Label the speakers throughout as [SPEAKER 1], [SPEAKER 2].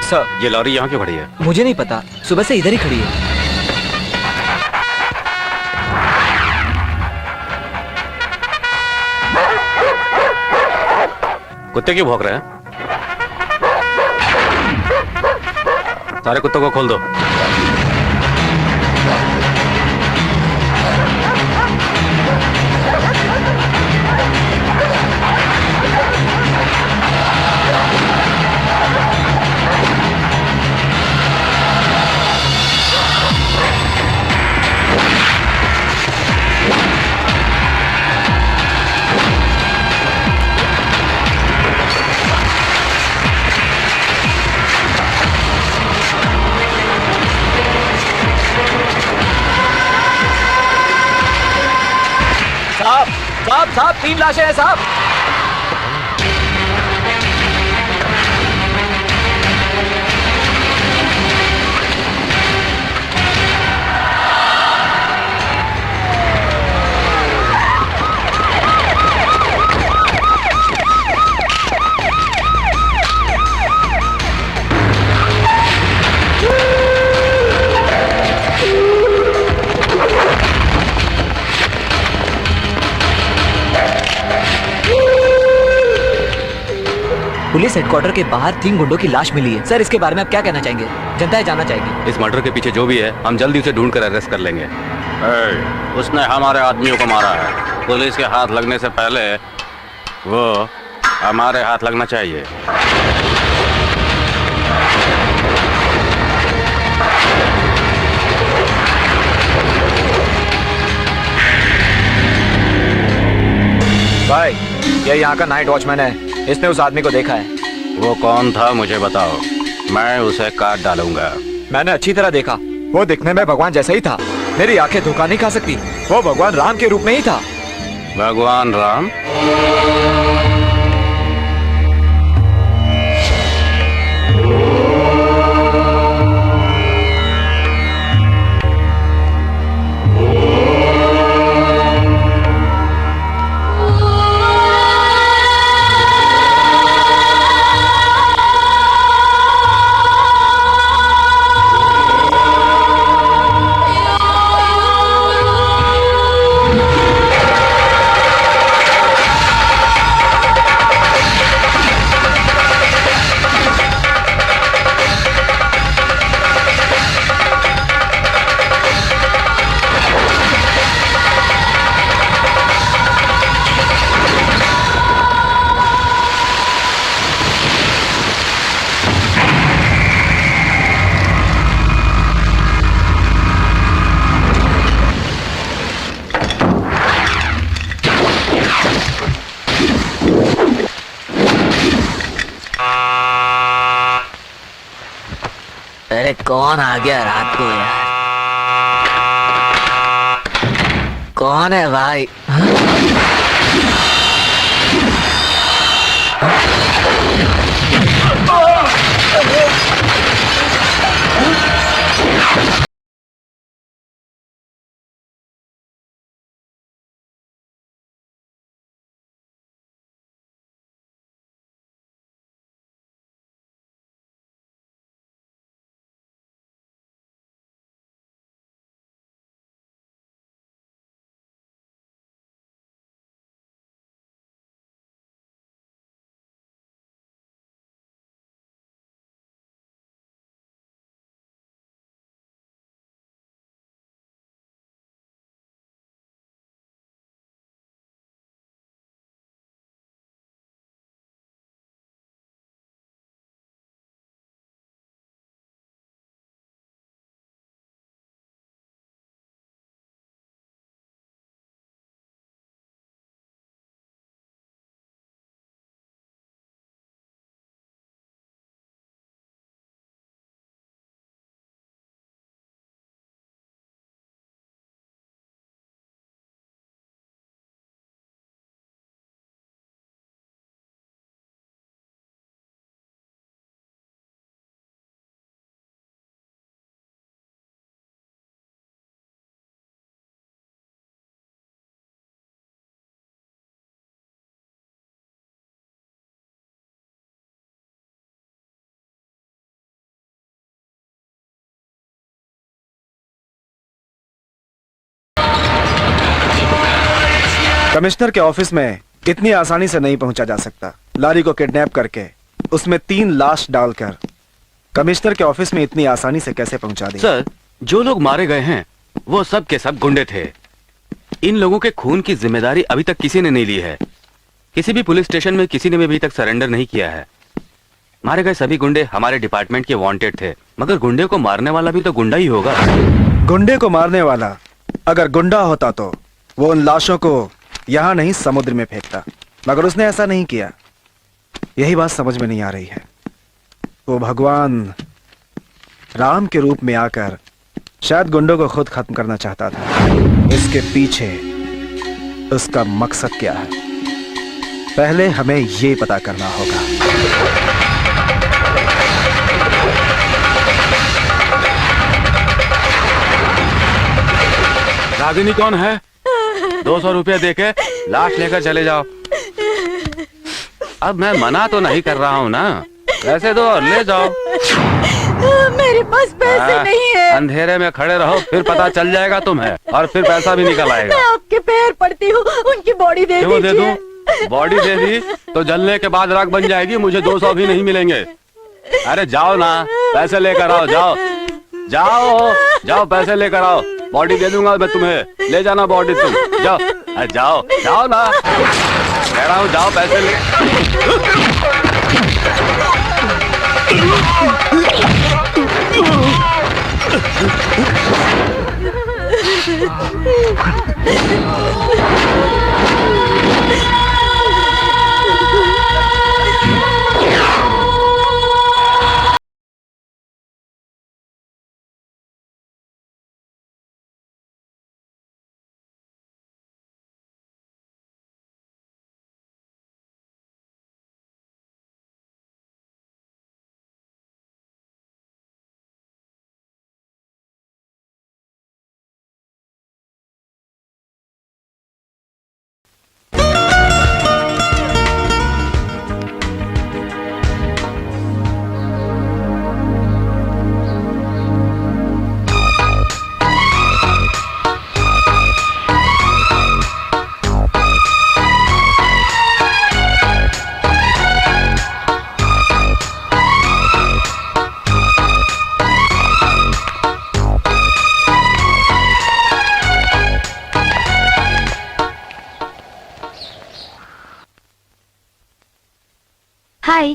[SPEAKER 1] Sir,
[SPEAKER 2] ये lorry यहाँ क्यों खड़ी है?
[SPEAKER 1] मुझे नहीं पता, सुबह से इधर ही खड़ी है।
[SPEAKER 2] कुत्ते क्यों भौंक रहे हैं? सारे कुत्तों को खोल दो।
[SPEAKER 1] साहब, साहब, साहब, 3 लाशें हैं साहब। पुलिस हेडक्वार्टर के बाहर 3 गुंडों की लाश मिली है। सर, इसके बारे में आप क्या कहना चाहेंगे? जनता जानना चाहेगी।
[SPEAKER 2] इस मर्डर के पीछे जो भी है, हम जल्दी उसे ढूंढ कर अरेस्ट कर लेंगे। उसने हमारे आदमियों को मारा है। पुलिस के हाथ लगने से पहले वो हमारे हाथ लगना चाहिए।
[SPEAKER 1] भाई, ये यहाँ का नाइट वॉचमैन है। इसने उस आदमी को देखा है।
[SPEAKER 2] वो कौन था मुझे बताओ, मैं उसे काट डालूंगा।
[SPEAKER 1] मैंने अच्छी तरह देखा, वो दिखने में भगवान जैसा ही था। मेरी आंखें धोखा नहीं खा सकती। वो भगवान राम के रूप में ही था।
[SPEAKER 2] भगवान राम?
[SPEAKER 1] अरे कौन आ गया रात को यार? कौन है भाई?
[SPEAKER 3] कमिश्नर के ऑफिस में इतनी आसानी से नहीं पहुंचा जा सकता। लारी को किडनैप करके उसमें 3 लाश डालकर कमिश्नर के ऑफिस में इतनी आसानी से कैसे पहुंचा दी?
[SPEAKER 2] सर, जो लोग मारे गए हैं वो सब के सब गुंडे थे। इन लोगों के खून की जिम्मेदारी अभी तक किसी ने नहीं ली है। किसी भी पुलिस स्टेशन में किसी ने भी अभी तक सरेंडर नहीं किया है। मारे गए सभी गुंडे हमारे डिपार्टमेंट के वांटेड थे, मगर गुंडे को मारने वाला भी तो गुंडा ही होगा।
[SPEAKER 3] गुंडे को मारने वाला अगर गुंडा होता तो वो उन लाशों को यहां नहीं समुद्र में फेंकता, मगर उसने ऐसा नहीं किया। यही बात समझ में नहीं आ रही है। वो भगवान राम के रूप में आकर शायद गुंडों को खुद खत्म करना चाहता था। इसके पीछे उसका मकसद क्या है, पहले हमें ये पता करना होगा।
[SPEAKER 2] रागिनी कौन है? 200 रुपया देके लाश लेकर चले जाओ। अब मैं मना तो नहीं कर रहा हूँ ना, पैसे दो और ले जाओ।
[SPEAKER 4] मेरे पास पैसे नहीं है।
[SPEAKER 2] अंधेरे में खड़े रहो, फिर पता चल जाएगा तुम्हें, और फिर पैसा भी निकल आएगा।
[SPEAKER 4] मैं आपके पैर पड़ती हूँ, उनकी बॉडी दे
[SPEAKER 2] क्यों दे
[SPEAKER 4] दीजिए।
[SPEAKER 2] दूं? बॉडी दे दी तो जलने के बाद राख बन जाएगी, मुझे 200 भी नहीं मिलेंगे। अरे जाओ ना, पैसे लेकर आओ। जाओ जाओ जाओ, पैसे लेकर आओ। बॉडी दे दूंगा मैं तुम्हें, ले जाना बॉडी तुम। जाओ, अरे जाओ जाओ ना, कह रहा हूँ जाओ, पैसे ले।
[SPEAKER 4] हाय।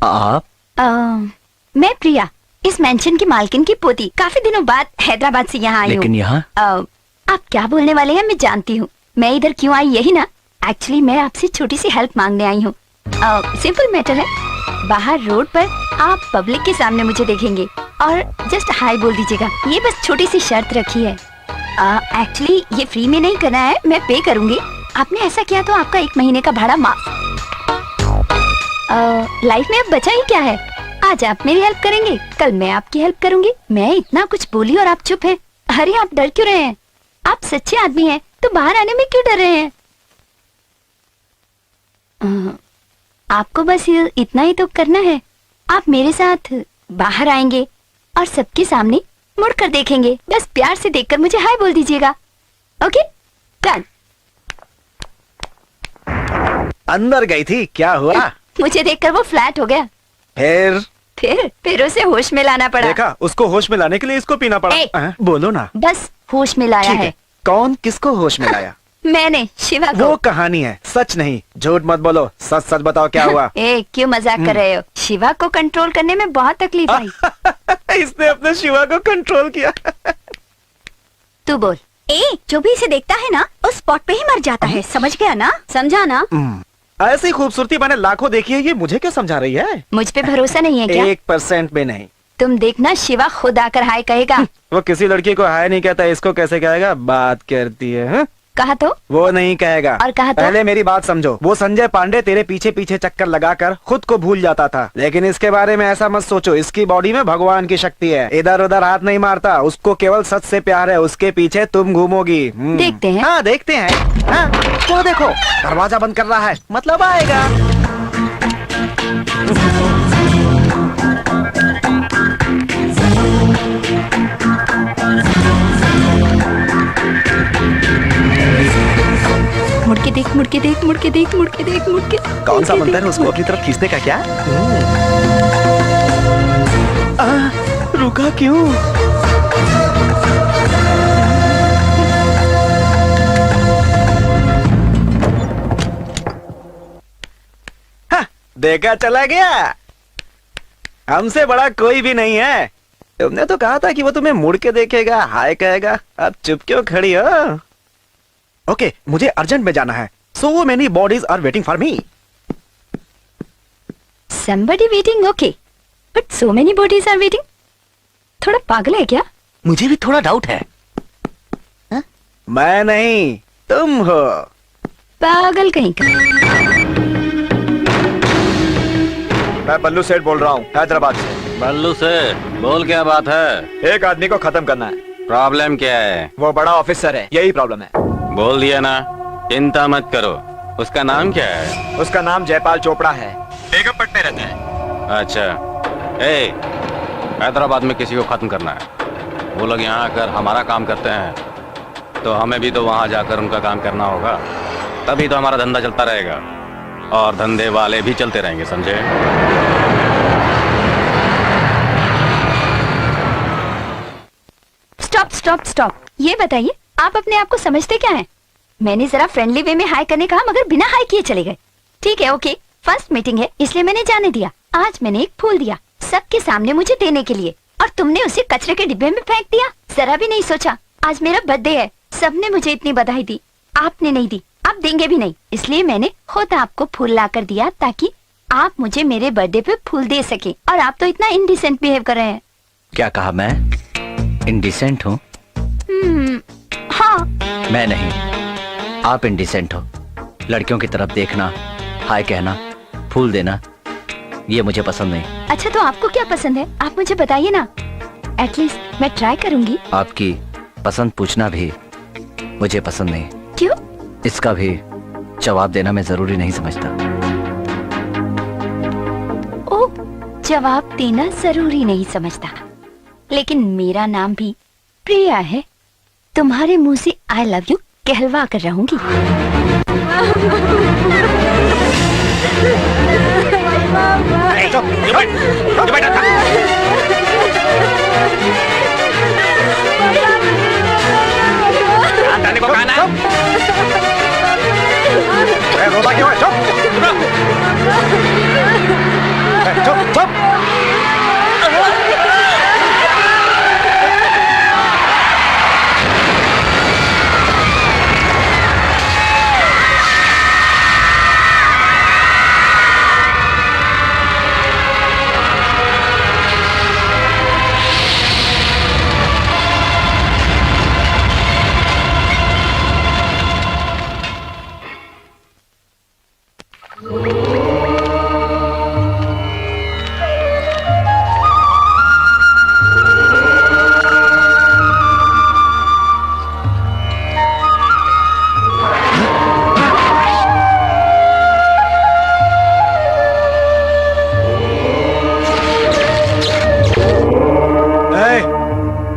[SPEAKER 1] आप?
[SPEAKER 4] मैं प्रिया, इस मेंशन की मालकिन की पोती। काफी दिनों बाद हैदराबाद से यहाँ आई हूँ।
[SPEAKER 1] लेकिन यहाँ?
[SPEAKER 4] आप क्या बोलने वाले हैं मैं जानती हूँ। मैं इधर क्यों आई यही ना? एक्चुअली मैं आपसे छोटी सी हेल्प मांगने आई हूँ। सिंपल मैटर है। बाहर रोड पर आप पब्लिक के सामने मुझे देखेंगे और जस्ट हाय बोल दीजिएगा। ये बस छोटी सी शर्त रखी है। एक्चुअली ये फ्री में नहीं करना है, मैं पे करूंगी। आपने ऐसा किया तो आपका 1 महीने का भाड़ा माफ। लाइफ में अब बचा ही क्या है। आज आप मेरी हेल्प करेंगे, कल मैं आपकी हेल्प करूंगी। मैं इतना कुछ बोली और आप चुप हैं। अरे आप डर क्यों रहे हैं? आप सच्चे आदमी हैं तो बाहर आने में क्यों डर रहे हैं? आपको बस इतना ही तो करना है। आप मेरे साथ बाहर आएंगे और सबके सामने मुड़कर देखेंगे। बस प्यार से देखकर मुझे हाय बोल दीजिएगा। Okay done.
[SPEAKER 3] अंदर गई थी, क्या हुआ?
[SPEAKER 4] मुझे देखकर वो फ्लैट हो गया। फिर उसे होश में लाना पड़ा।
[SPEAKER 3] देखा, उसको होश में लाने के लिए इसको पीना पड़ा। बोलो ना।
[SPEAKER 4] बस होश में लाया है।
[SPEAKER 3] कौन किसको होश में लाया?
[SPEAKER 4] मैंने, शिवा को।
[SPEAKER 3] वो कहानी है, सच नहीं। झूठ मत बोलो, सच सच बताओ क्या हुआ?
[SPEAKER 4] क्यों मजाक कर रहे हो? शिवा को कंट्रोल करने में बहुत तकलीफ आई।
[SPEAKER 3] इसने अपने शिवा को कंट्रोल किया।
[SPEAKER 4] तू बोल। जो भी इसे देखता है ना, उस स्पॉट पे ही मर जाता है। समझ गया ना? समझा ना?
[SPEAKER 3] ऐसी खूबसूरती मैंने लाखों देखी है, ये मुझे क्यों समझा रही है?
[SPEAKER 4] मुझ पे भरोसा नहीं है क्या?
[SPEAKER 3] 1% भी नहीं।
[SPEAKER 4] तुम देखना, शिवा खुद आकर हाय कहेगा।
[SPEAKER 3] वो किसी लड़की को हाय नहीं कहता, इसको कैसे कहेगा? बात करती है।
[SPEAKER 4] कहा तो?
[SPEAKER 3] वो नहीं कहेगा।
[SPEAKER 4] और कहा तो?
[SPEAKER 3] पहले मेरी बात समझो। वो संजय पांडे तेरे पीछे पीछे चक्कर लगाकर खुद को भूल जाता था, लेकिन इसके बारे में ऐसा मत सोचो। इसकी बॉडी में भगवान की शक्ति है। इधर उधर हाथ नहीं मारता, उसको केवल सच से प्यार है। उसके पीछे तुम घूमोगी।
[SPEAKER 4] देखते हैं।
[SPEAKER 3] हाँ देखते हैं। हाँ, वो देखो दरवाजा बंद कर रहा है, मतलब आएगा।
[SPEAKER 4] मुड़ के देख, मुड़ के देख, मुड़ के।
[SPEAKER 3] कौन सा
[SPEAKER 4] मुड़ के
[SPEAKER 3] मंदिर है
[SPEAKER 4] देख,
[SPEAKER 3] उसको
[SPEAKER 4] मुड़
[SPEAKER 3] अपनी तरफ खींचने का क्या? रुका क्यों? देखा, चला गया। हमसे बड़ा कोई भी नहीं है। तुमने तो कहा था कि वो तुम्हें मुड़ के देखेगा, हाय कहेगा। अब चुप क्यों खड़ी हो? ओके, मुझे अर्जेंट में जाना है। So many bodies are waiting for me.
[SPEAKER 4] Somebody waiting, okay. But so many bodies are waiting. थोड़ा पागल है क्या?
[SPEAKER 3] मुझे भी थोड़ा डाउट है।
[SPEAKER 4] हा?
[SPEAKER 3] मैं नहीं, तुम हो।
[SPEAKER 4] पागल कहीं का।
[SPEAKER 1] मैं बल्लू सेठ बोल रहा हूँ, हैदराबाद से।
[SPEAKER 2] बल्लू से बोल, क्या बात है?
[SPEAKER 1] एक आदमी को खत्म करना है।
[SPEAKER 2] प्रॉब्लम क्या है?
[SPEAKER 1] वो बड़ा ऑफिसर है, यही प्रॉब्लम है।
[SPEAKER 2] बोल दिया ना, चिंता मत करो। उसका नाम क्या है?
[SPEAKER 1] उसका नाम जयपाल चोपड़ा है, बेगमपट में रहता है।
[SPEAKER 2] अच्छा, ए, हैदराबाद में किसी को खत्म करना है। वो लोग यहाँ आकर हमारा काम करते हैं, तो हमें भी तो वहाँ जाकर उनका काम करना होगा। तभी तो हमारा धंधा चलता रहेगा और धंधे वाले भी चलते रहेंगे, समझे?
[SPEAKER 4] Stop stop stop. ये बताइए, आप अपने आप को समझते क्या हैं? मैंने जरा फ्रेंडली वे में हाय करने कहा, मगर बिना हाय किए चले गए। ठीक है, ओके, फर्स्ट मीटिंग है इसलिए मैंने जाने दिया। आज मैंने एक फूल दिया सबके सामने मुझे देने के लिए, और तुमने उसे कचरे के डिब्बे में फेंक दिया। जरा भी नहीं सोचा आज मेरा बर्थडे है। सबने मुझे इतनी बधाई दी, आपने नहीं दी, आप देंगे भी नहीं। इसलिए मैंने खुद आपको फूल ला कर दिया ताकि आप मुझे मेरे बर्थडे पे फूल दे सके। और आप तो इतना इनडिसेंट बिहेव कर रहे हैं।
[SPEAKER 5] क्या कहा? मैं इंडिसेंट हूँ?
[SPEAKER 4] हाँ।
[SPEAKER 5] मैं नहीं, आप इंडिसेंट हो। लड़कियों की तरफ देखना, हाय कहना, फूल देना, ये मुझे पसंद नहीं।
[SPEAKER 4] अच्छा, तो आपको क्या पसंद है? आप मुझे बताइए ना, एटलीस्ट मैं ट्राई करूंगी।
[SPEAKER 5] आपकी पसंद पूछना भी मुझे पसंद नहीं।
[SPEAKER 4] क्यों?
[SPEAKER 5] इसका भी जवाब देना मैं जरूरी नहीं समझता।
[SPEAKER 4] ओ, जवाब देना जरूरी नहीं समझता, लेकिन मेरा नाम भी प्रिया है। तुम्हारे मुंह से आई लव यू कहलवा कर रहूंगी।
[SPEAKER 2] को कहना है?
[SPEAKER 3] रोता क्यों है? चुप चुप।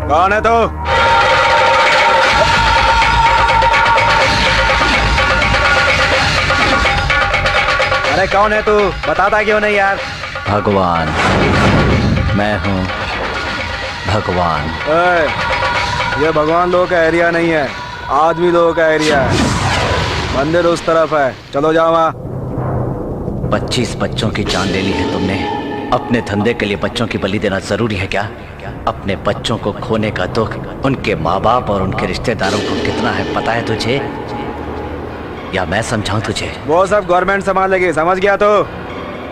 [SPEAKER 3] कौन है तू? अरे कौन है तू? बताता क्यों नहीं यार?
[SPEAKER 5] भगवान, मैं हूँ भगवान।
[SPEAKER 3] ये भगवान लोगों का एरिया नहीं है, आदमी लोगों का एरिया है। मंदिर उस तरफ है, चलो जाओ वहाँ।
[SPEAKER 5] 25 बच्चों की जान ले ली है तुमने। अपने धंधे के लिए बच्चों की बलि देना जरूरी है क्या? अपने बच्चों को खोने का दुख उनके माँ बाप और उनके रिश्तेदारों को कितना है पता है तुझे? या मैं समझाऊं तुझे?
[SPEAKER 3] वो सब गवर्नमेंट संभाल लेगी, समझ गया तो?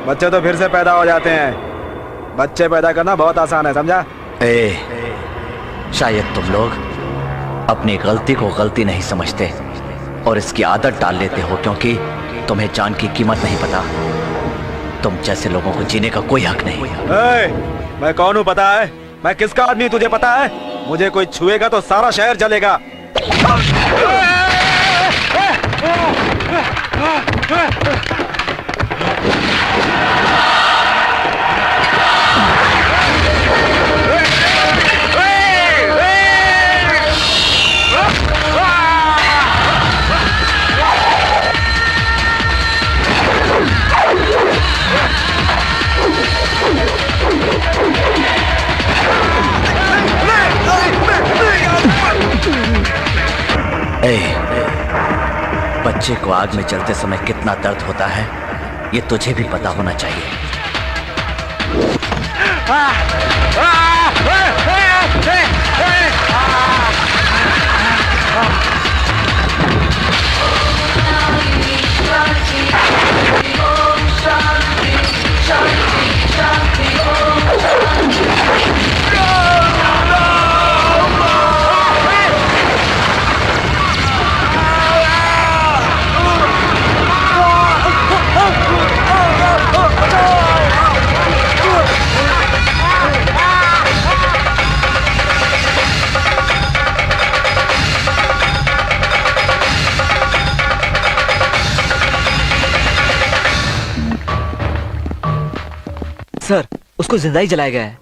[SPEAKER 3] बच्चे तो फिर से पैदा हो जाते हैं। बच्चे पैदा करना बहुत आसान है, समझा?
[SPEAKER 5] शायद तुम लोग अपनी गलती को गलती नहीं समझते और इसकी आदत डाल लेते हो, क्योंकि तुम्हें जान की कीमत नहीं पता। तुम जैसे लोगों को जीने का कोई हक नहीं।
[SPEAKER 3] मैं कौन हूँ पता है? मैं किसका आदमी तुझे पता है? मुझे कोई छुएगा तो सारा शहर जलेगा।
[SPEAKER 5] बच्चे को आग में जलते समय कितना दर्द होता है ये तुझे भी पता होना चाहिए।
[SPEAKER 1] सर, उसको जिंदा ही जलाया गया है।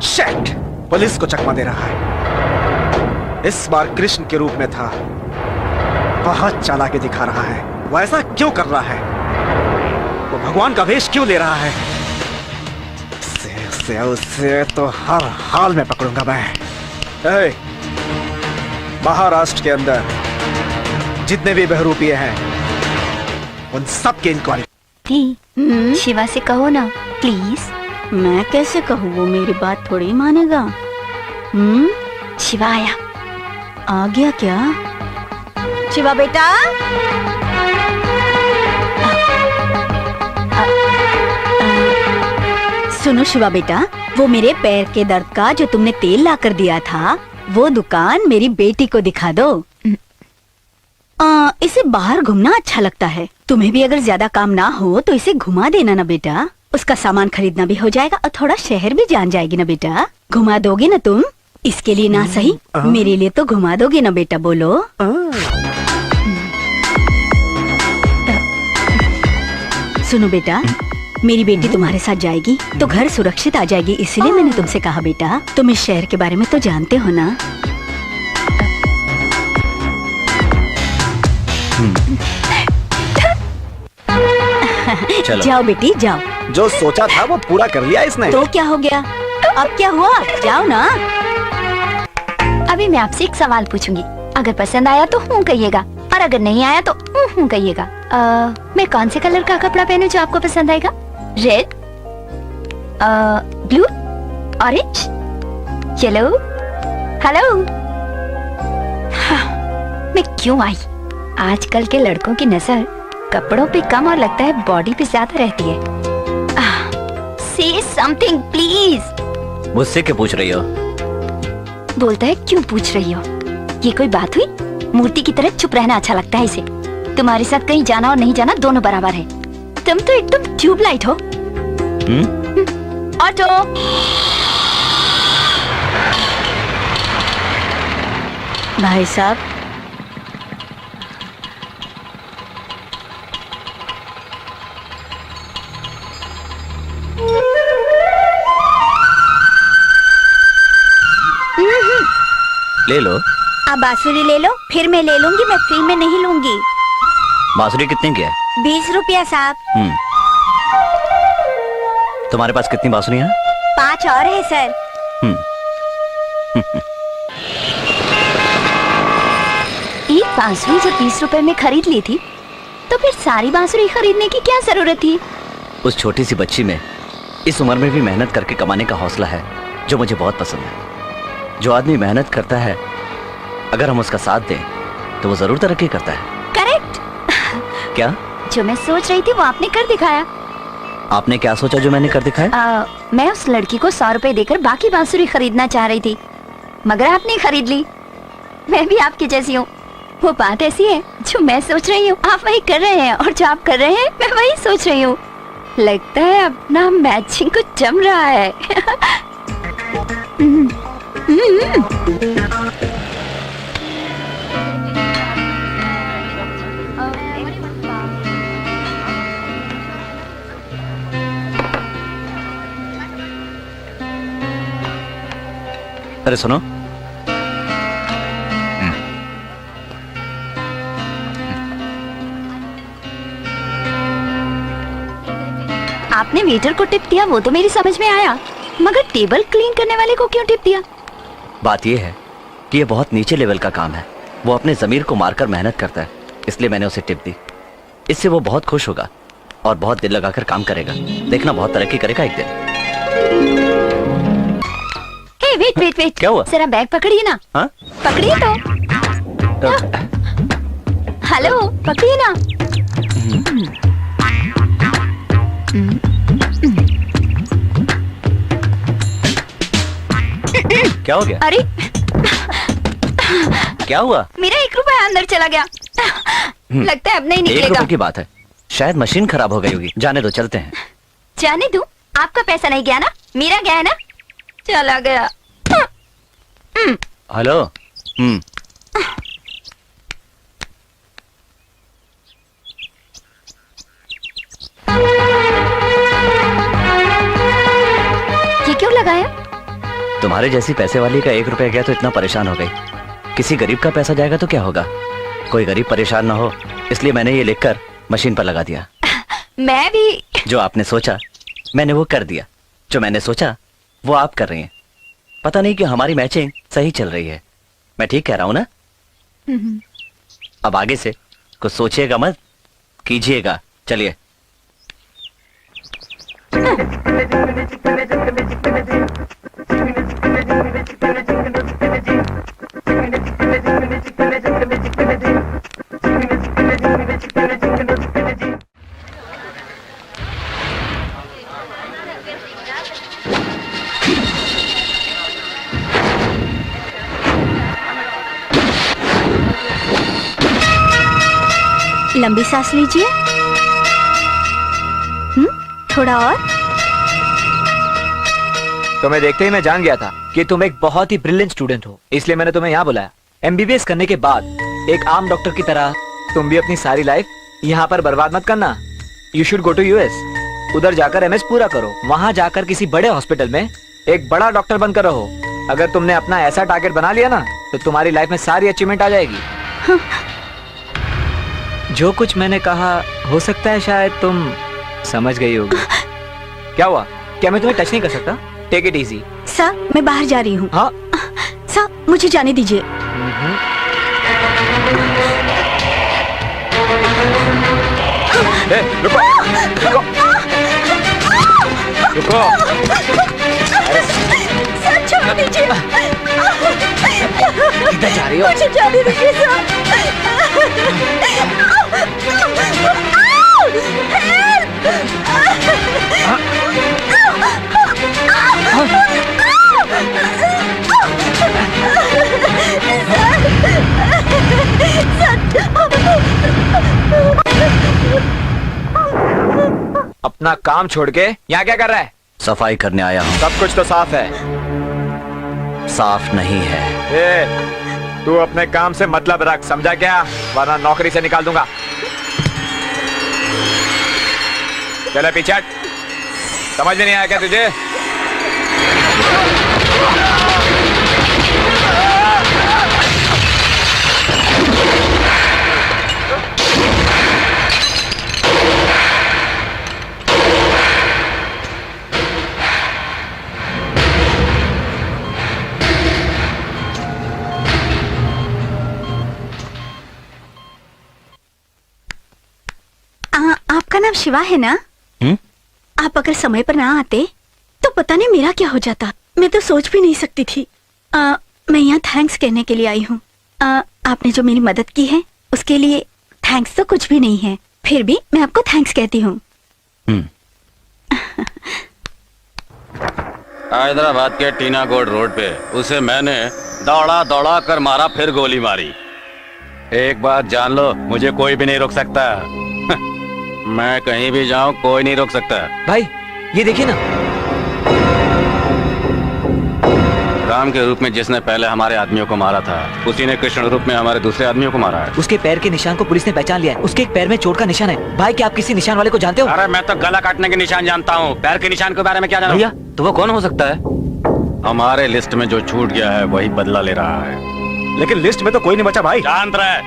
[SPEAKER 3] शिट! पुलिस को चकमा दे रहा है। इस बार कृष्ण के रूप में था। बहुत चालाकी दिखा रहा है। वो ऐसा क्यों कर रहा है? वो भगवान का वेश क्यों ले रहा है? उसे तो हर हाल में पकड़ूंगा मैं। ए, महाराष्ट्र के अंदर जितने भी बहरूपीय हैं उन सब की इंक्वायरी।
[SPEAKER 4] शिवा से कहो ना प्लीज।
[SPEAKER 6] मैं कैसे कहूँ, वो मेरी बात थोड़ी मानेगा।
[SPEAKER 4] शिवा आया।
[SPEAKER 6] आ गया क्या? शिवा बेटा, सुनो शिवा बेटा, वो मेरे पैर के दर्द का जो तुमने तेल ला कर दिया था वो दुकान मेरी बेटी को दिखा दो। इसे बाहर घूमना अच्छा लगता है। तुम्हें भी अगर ज्यादा काम ना हो तो इसे घुमा देना ना बेटा। उसका सामान खरीदना भी हो जाएगा और थोड़ा शहर भी जान जाएगी ना बेटा। घुमा दोगे ना तुम? इसके लिए ना सही मेरे लिए तो घुमा दोगे ना बेटा, बोलो। सुनो बेटा, मेरी बेटी तुम्हारे साथ जाएगी तो घर सुरक्षित आ जाएगी, इसलिए मैंने तुमसे कहा बेटा। तुम इस शहर के बारे में तो जानते हो ना।
[SPEAKER 5] चलो।
[SPEAKER 6] जाओ बेटी जाओ।
[SPEAKER 3] जो सोचा था वो पूरा कर लिया इसने।
[SPEAKER 6] तो क्या हो गया? अब क्या हुआ? जाओ ना।
[SPEAKER 4] अभी मैं आपसे एक सवाल पूछूंगी, अगर पसंद आया तो हूँ कहिएगा और अगर नहीं आया तो हूँ कहिएगा। मैं कौन से कलर का कपड़ा पहनूं जो आपको पसंद आएगा? Red, blue, orange, yellow, hello. मैं क्यों आई? आजकल के लड़कों की नजर कपड़ों पे कम और लगता है बॉडी पे ज्यादा रहती है। से समथिंग प्लीज।
[SPEAKER 5] मुझसे क्यों पूछ रही हो?
[SPEAKER 4] बोलता है क्यों पूछ रही हो? ये कोई बात हुई? मूर्ति की तरह चुप रहना अच्छा लगता है इसे। तुम्हारे साथ कहीं जाना और नहीं जाना दोनों बराबर है। तुम तो एकदम ट्यूबलाइट हो। ऑटो।
[SPEAKER 6] भाई साहब,
[SPEAKER 5] ले लो।
[SPEAKER 6] आप बांसुरी ले लो, फिर मैं ले लूंगी। मैं फ्री में नहीं लूंगी।
[SPEAKER 5] बांसुरी कितने की है?
[SPEAKER 6] 20 रुपया साहब।
[SPEAKER 5] तुम्हारे पास कितनी बांसुरियां?
[SPEAKER 6] 5 और है सर।
[SPEAKER 4] एक बांसुरी जब 20 रुपए में खरीद ली थी तो फिर सारी बांसुरी खरीदने की क्या जरूरत थी?
[SPEAKER 5] उस छोटी सी बच्ची में इस उम्र में भी मेहनत करके कमाने का हौसला है जो मुझे बहुत पसंद है। जो आदमी मेहनत करता है अगर हम उसका साथ दें तो वो जरूर तरक्की करता है।
[SPEAKER 4] करेक्ट।
[SPEAKER 5] क्या?
[SPEAKER 4] जो मैं सोच रही थी वो आपने कर दिखाया।
[SPEAKER 5] आपने क्या सोचा जो मैंने कर दिखाया?
[SPEAKER 4] मैं उस लड़की को 100 रुपए देकर बाकी बांसुरी खरीदना चाह रही थी मगर आपने खरीद ली। मैं भी आपकी जैसी हूँ। वो बात ऐसी है, जो मैं सोच रही हूँ आप वही कर रहे हैं और जो आप कर रहे हैं मैं वही सोच रही हूँ। लगता है अपना मैचिंग को जम रहा है।
[SPEAKER 5] अरे सुनो,
[SPEAKER 4] आपने वेटर को टिप दिया वो तो मेरी समझ में आया, मगर टेबल क्लीन करने वाले को क्यों टिप दिया?
[SPEAKER 5] बात यह है कि यह बहुत नीचे लेवल का काम है। वो अपने जमीर को मारकर मेहनत करता है, इसलिए मैंने उसे टिप दी। इससे वो बहुत खुश होगा और बहुत दिल लगाकर काम करेगा। देखना बहुत तरक्की करेगा एक दिन।
[SPEAKER 4] हे वेट वेट वेट,
[SPEAKER 5] क्या हुआ?
[SPEAKER 4] जरा बैग पकड़िए ना।
[SPEAKER 5] हाँ?
[SPEAKER 4] पकड़िए तो। हेलो, पकड़िए ना।
[SPEAKER 5] क्या हो गया?
[SPEAKER 4] अरे
[SPEAKER 5] क्या हुआ?
[SPEAKER 4] मेरा 1 रुपया अंदर चला गया। लगता है अब नहीं
[SPEAKER 5] 1
[SPEAKER 4] निकलेगा।
[SPEAKER 5] रुपए की बात है, शायद मशीन खराब हो गई होगी। जाने दो, चलते हैं।
[SPEAKER 4] जाने दूं? आपका पैसा नहीं गया ना, मेरा गया है ना। चला गया।
[SPEAKER 5] हेलो।
[SPEAKER 4] ये क्यों लगाया?
[SPEAKER 5] तुम्हारे जैसी पैसे वाली का 1 रुपया गया तो इतना परेशान हो गई। किसी गरीब का पैसा जाएगा तो क्या होगा? कोई गरीब परेशान ना हो, इसलिए मैंने ये लिखकर मशीन पर लगा दिया।
[SPEAKER 4] मैं भी।
[SPEAKER 5] जो आपने सोचा मैंने वो कर दिया, जो मैंने सोचा वो आप कर रही हैं। पता नहीं क्यों हमारी मैचिंग सही चल रही है। मैं ठीक कह रहा हूं ना? अब आगे से कुछ सोचिएगा मत, कीजिएगा। चलिए।
[SPEAKER 6] लंबी सांस लीजिए। थोड़ा और।
[SPEAKER 1] तुम्हें देखते ही मैं जान गया था कि तुम एक बहुत ही ब्रिलियंट स्टूडेंट हो, इसलिए मैंने तुम्हें यहाँ बुलाया। MBBS करने के बाद एक आम डॉक्टर की तरह तुम भी अपनी सारी लाइफ यहाँ पर बर्बाद मत करना। You should go to US। उधर जाकर MS पूरा करो, वहां जाकर किसी बड़े हॉस्पिटल में एक बड़ा डॉक्टर बनकर रहो। अगर तुमने अपना ऐसा टारगेट बना लिया ना तो तुम्हारी लाइफ में सारी अचीवमेंट आ जाएगी। जो कुछ मैंने कहा हो सकता है शायद तुम समझ गई होगी। क्या हुआ? क्या मैं तुम्हें टच नहीं कर सकता? Take it easy.
[SPEAKER 6] सर, मैं बाहर जा रही हूँ।
[SPEAKER 1] हाँ?
[SPEAKER 6] सर, मुझे जाने दीजिए।
[SPEAKER 1] रुको रुको रुको।
[SPEAKER 6] सर, छोड़ दीजिए।
[SPEAKER 1] किधर जा रही हो?
[SPEAKER 6] मुझे जाने दीजिए सर।
[SPEAKER 1] अपना काम छोड़ के यहाँ क्या कर रहा है?
[SPEAKER 5] सफाई करने आया हूँ।
[SPEAKER 1] सब कुछ तो साफ है।
[SPEAKER 5] साफ नहीं है।
[SPEAKER 1] ए, तू अपने काम से मतलब रख, समझा क्या? वरना नौकरी से निकाल दूंगा। चले पीछे हट। समझ में नहीं आया क्या तुझे?
[SPEAKER 6] आपका नाम शिवा है ना? आप अगर समय पर ना आते तो पता नहीं मेरा क्या हो जाता। मैं तो सोच भी नहीं सकती थी। मैं यहाँ थैंक्स कहने के लिए आई हूँ। आपने जो मेरी मदद की है उसके लिए थैंक्स तो कुछ भी नहीं है, फिर भी मैं आपको थैंक्स कहती हूँ।
[SPEAKER 2] हैदराबाद के टीनागोड रोड पे उसे मैंने दौड़ा दौड़ा कर मारा, फिर गोली मारी। एक बात जान लो, मुझे कोई भी नहीं रोक सकता। मैं कहीं भी जाऊं कोई नहीं रोक सकता।
[SPEAKER 1] भाई ये देखिए ना,
[SPEAKER 2] राम के रूप में जिसने पहले हमारे आदमियों को मारा था उसी ने कृष्ण रूप में हमारे दूसरे आदमियों को मारा है।
[SPEAKER 1] उसके पैर के निशान को पुलिस ने पहचान लिया है। उसके एक पैर में चोट का निशान है। भाई क्या आप किसी निशान वाले को जानते हो?
[SPEAKER 2] अरे मैं तो गला काटने के निशान जानता हूँ, पैर के निशान के बारे में क्या जानता
[SPEAKER 5] भैया तो वो कौन हो सकता है?
[SPEAKER 2] हमारे लिस्ट में जो छूट गया है वही बदला ले रहा है।
[SPEAKER 3] लेकिन लिस्ट में तो कोई नहीं बचा भाई।
[SPEAKER 2] शांत रहे,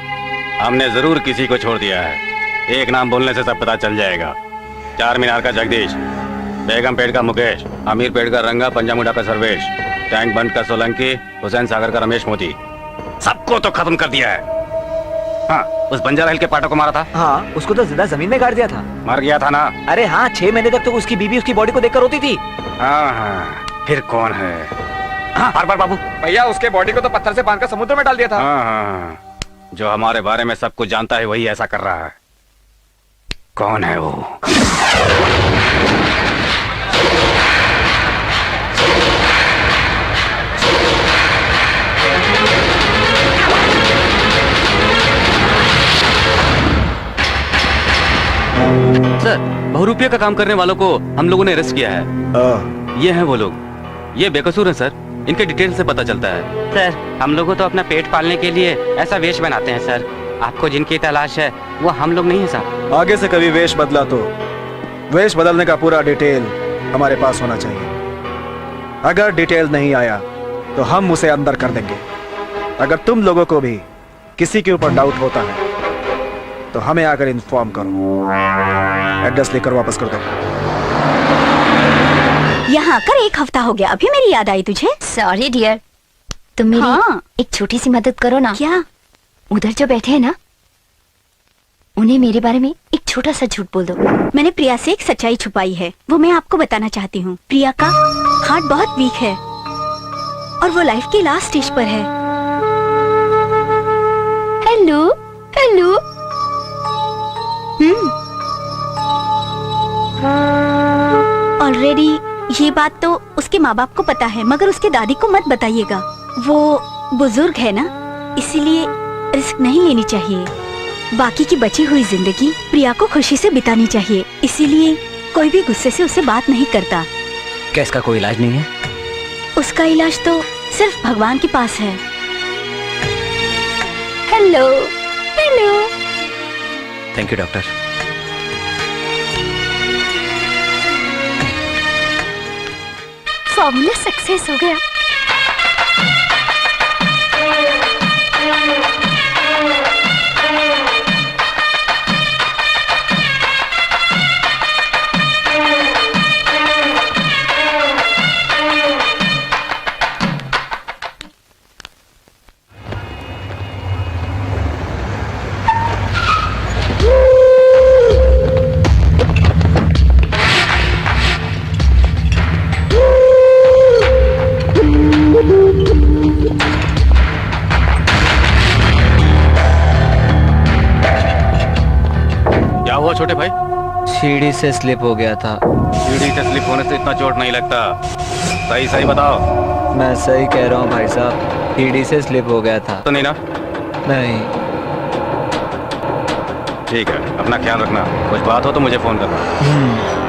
[SPEAKER 2] हमने जरूर किसी को छोड़ दिया है। एक नाम बोलने से सब पता चल जाएगा। 4 मीनार का जगदीश, बेगम पेड़ का मुकेश, अमीर पेड़ का रंगा, पंजामुंडा का सर्वेश, टैंक बंद का सोलंकी, हुसैन सागर का रमेश मोदी। सबको तो खत्म कर दिया है। हाँ, उस बंजारा हिल के पाटो को मारा था।
[SPEAKER 1] हाँ, उसको तो जिंदा जमीन में गाड़ दिया था।
[SPEAKER 2] मर गया था ना।
[SPEAKER 1] अरे हाँ, 6 महीने तक तो उसकी बीवी उसकी बॉडी को देखकर रोती थी।
[SPEAKER 2] हाँ हाँ, फिर कौन है? हाँ, बार बाबू
[SPEAKER 1] भैया, उसके बॉडी को तो पत्थर से बांधकर समुद्र में डाल दिया था।
[SPEAKER 2] हाँ हाँ, जो हमारे बारे में सब कुछ जानता है वही ऐसा कर रहा है। कौन है वो? सर, बहुरूपिया का काम करने वालों को हम लोगों ने अरेस्ट किया है। ये हैं वो लोग। ये बेकसूर हैं सर, इनके डिटेल से पता चलता है।
[SPEAKER 7] सर, हम लोगों तो अपना पेट पालने के लिए ऐसा वेश बनाते हैं सर। आपको जिनकी तलाश है वो हम लोग नहीं है साहब।
[SPEAKER 3] आगे से कभी वेश बदला तो वेश बदलने का पूरा डिटेल हमारे पास होना चाहिए। अगर डिटेल नहीं आया तो हम उसे अंदर कर देंगे। अगर तुम लोगों को भी किसी के ऊपर डाउट होता है तो हमें आकर इन्फॉर्म करो। एड्रेस लेकर वापस कर दो।
[SPEAKER 6] यहाँ आकर 1 हफ्ता हो गया, अभी मेरी याद आई तुझे?
[SPEAKER 4] सॉरी डियर, तुम मेरी
[SPEAKER 6] हाँ।
[SPEAKER 4] एक छोटी सी मदद करो ना।
[SPEAKER 6] क्या?
[SPEAKER 4] उधर जो बैठे हैं ना, उन्हें मेरे बारे में एक छोटा सा झूठ बोल दो।
[SPEAKER 6] मैंने प्रिया से एक सच्चाई छुपाई है, वो मैं आपको बताना चाहती हूँ। प्रिया का हार्ट बहुत वीक है और वो लाइफ के लास्ट स्टेज पर है।
[SPEAKER 4] Hello hello.
[SPEAKER 6] ऑलरेडी ये बात तो उसके माँ बाप को पता है, मगर उसके दादी को मत बताइएगा। वो बुजुर्ग है ना, इसीलिए रिस्क नहीं लेनी चाहिए। बाकी की बची हुई जिंदगी प्रिया को खुशी से बितानी चाहिए, इसीलिए कोई भी गुस्से से उससे बात नहीं करता।
[SPEAKER 5] क्या इसका कोई इलाज नहीं है?
[SPEAKER 6] उसका इलाज तो सिर्फ भगवान के पास है।
[SPEAKER 4] Hello hello.
[SPEAKER 5] Thank you doctor.
[SPEAKER 4] Formula success हो गया।
[SPEAKER 2] क्या हुआ छोटे भाई?
[SPEAKER 1] सीढ़ी से स्लिप हो गया था।
[SPEAKER 2] सीढ़ी से स्लिप होने से इतना चोट नहीं लगता। सही सही बताओ।
[SPEAKER 1] मैं सही कह रहा हूँ भाई साहब, सीढ़ी से स्लिप हो गया था।
[SPEAKER 2] तो नहीं ना?
[SPEAKER 1] नहीं।
[SPEAKER 2] ठीक है, अपना ख्याल रखना। कुछ बात हो तो मुझे फोन करना।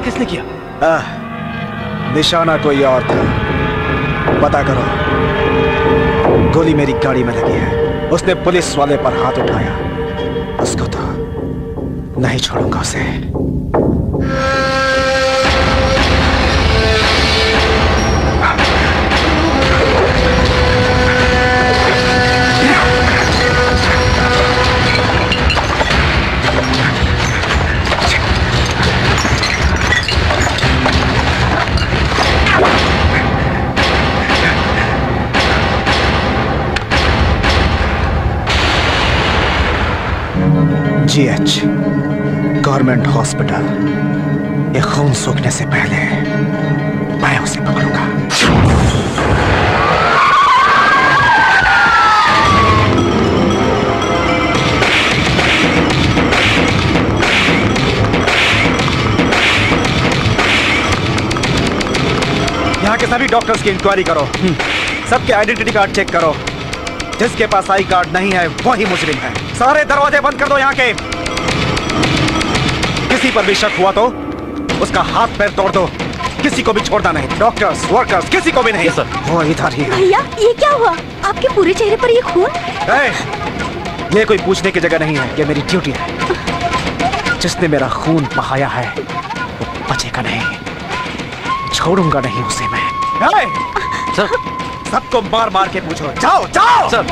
[SPEAKER 2] किसने किया?
[SPEAKER 3] निशाना कोई और था। पता करो। गोली मेरी गाड़ी में लगी है। उसने पुलिस वाले पर हाथ उठाया। उसको तो नहीं छोड़ूंगा उसे। GH government hospital. ये खून सूखने से पहले मैं उसे पकड़ूंगा। यहाँ के सभी डॉक्टर्स की इंक्वायरी करो। सबके आइडेंटिटी कार्ड चेक करो। जिसके पास आई कार्ड नहीं है वही मुजरिम है। सारे दरवाजे बंद कर दो यहाँ के। किसी पर भी शक हुआ तो उसका हाथ पैर तोड़ दो। किसी को भी छोड़ना नहीं। डॉक्टर्स, वर्कर्स, किसी को भी नहीं।
[SPEAKER 2] सर।
[SPEAKER 3] वो इधर ही है।
[SPEAKER 6] भैया ये क्या हुआ? आपके पूरे चेहरे पर ये खून?
[SPEAKER 3] ये कोई पूछने की जगह नहीं है। ये मेरी ड्यूटी है। जिसने मेरा खून बहाया है वो बचेगा नहीं। छोड़ूंगा नहीं उसे मैं।
[SPEAKER 2] सर।
[SPEAKER 3] सबको मार मार के पूछो। जाओ जाओ।
[SPEAKER 2] सर।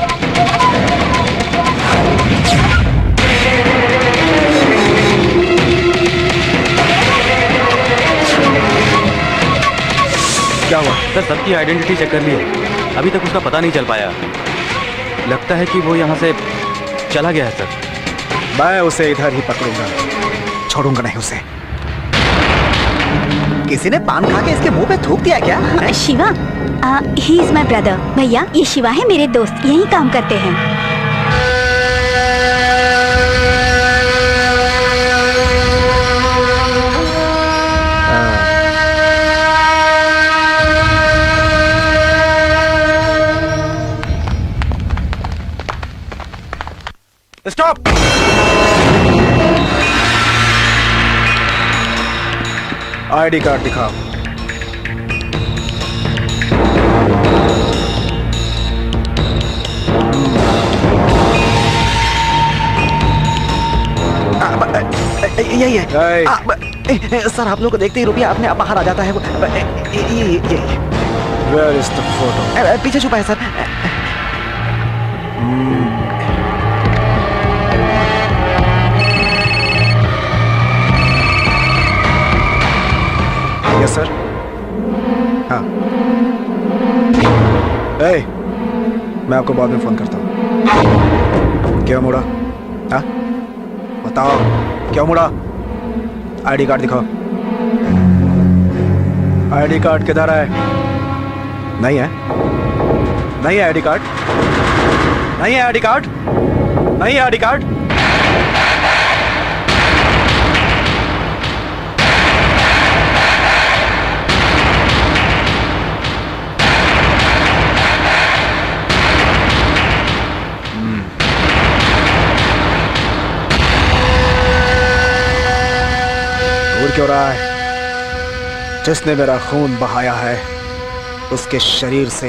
[SPEAKER 3] क्या हुआ?
[SPEAKER 2] सर सबकी आइडेंटिटी चेक कर ली है। अभी तक उसका पता नहीं चल पाया। लगता है कि वो यहाँ से चला गया है सर।
[SPEAKER 3] मैं उसे इधर ही पकड़ूंगा। छोड़ूंगा नहीं उसे। किसी ने पान खा के इसके मुंह पे थूक दिया क्या?
[SPEAKER 6] Shiva, he is my brother. भैया ये शिवा है, मेरे दोस्त, यही काम करते हैं।
[SPEAKER 3] स्टॉप। आईडी कार्ड दिखाओ।
[SPEAKER 8] यही है। सर आप लोग को देखते ही रुपया अपने आप बाहर आ जाता है। ये
[SPEAKER 3] Where is the photo?
[SPEAKER 8] पीछे छुपा है सर।
[SPEAKER 3] Yes sir. हाँ। मैं आपको बाद में फोन करता हूँ। क्यों मुड़ा? हाँ बताओ क्यों मुड़ा? आईडी कार्ड दिखाओ। आईडी कार्ड किधर है? नहीं है? नहीं है आईडी कार्ड? नहीं है आईडी कार्ड? नहीं है आईडी कार्ड? क्यों रहा है? जिसने मेरा खून बहाया है उसके शरीर से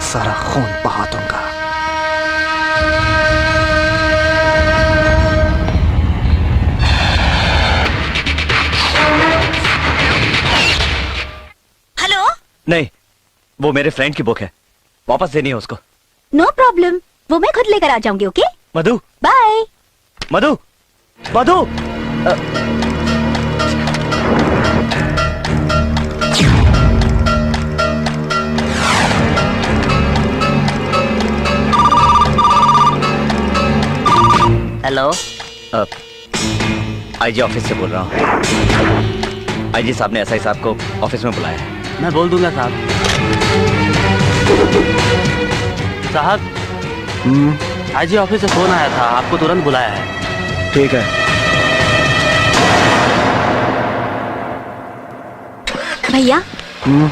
[SPEAKER 3] सारा खून बहा दूंगा।
[SPEAKER 6] हेलो?
[SPEAKER 5] नहीं, वो मेरे फ्रेंड की बुक है, वापस देनी है उसको।
[SPEAKER 6] नो प्रॉब्लम, वो मैं खुद लेकर आ जाऊंगी। ओके
[SPEAKER 5] मधु।
[SPEAKER 6] बाय।
[SPEAKER 5] मधु मधु
[SPEAKER 8] हेलो।
[SPEAKER 5] आईजी ऑफिस से बोल रहा हूँ। आईजी साहब ने एसआई साहब को ऑफिस में बुलाया है।
[SPEAKER 7] मैं बोल दूंगा साहब। साहब आईजी ऑफिस से फोन आया था, आपको तुरंत बुलाया है।
[SPEAKER 3] ठीक है।
[SPEAKER 6] भैया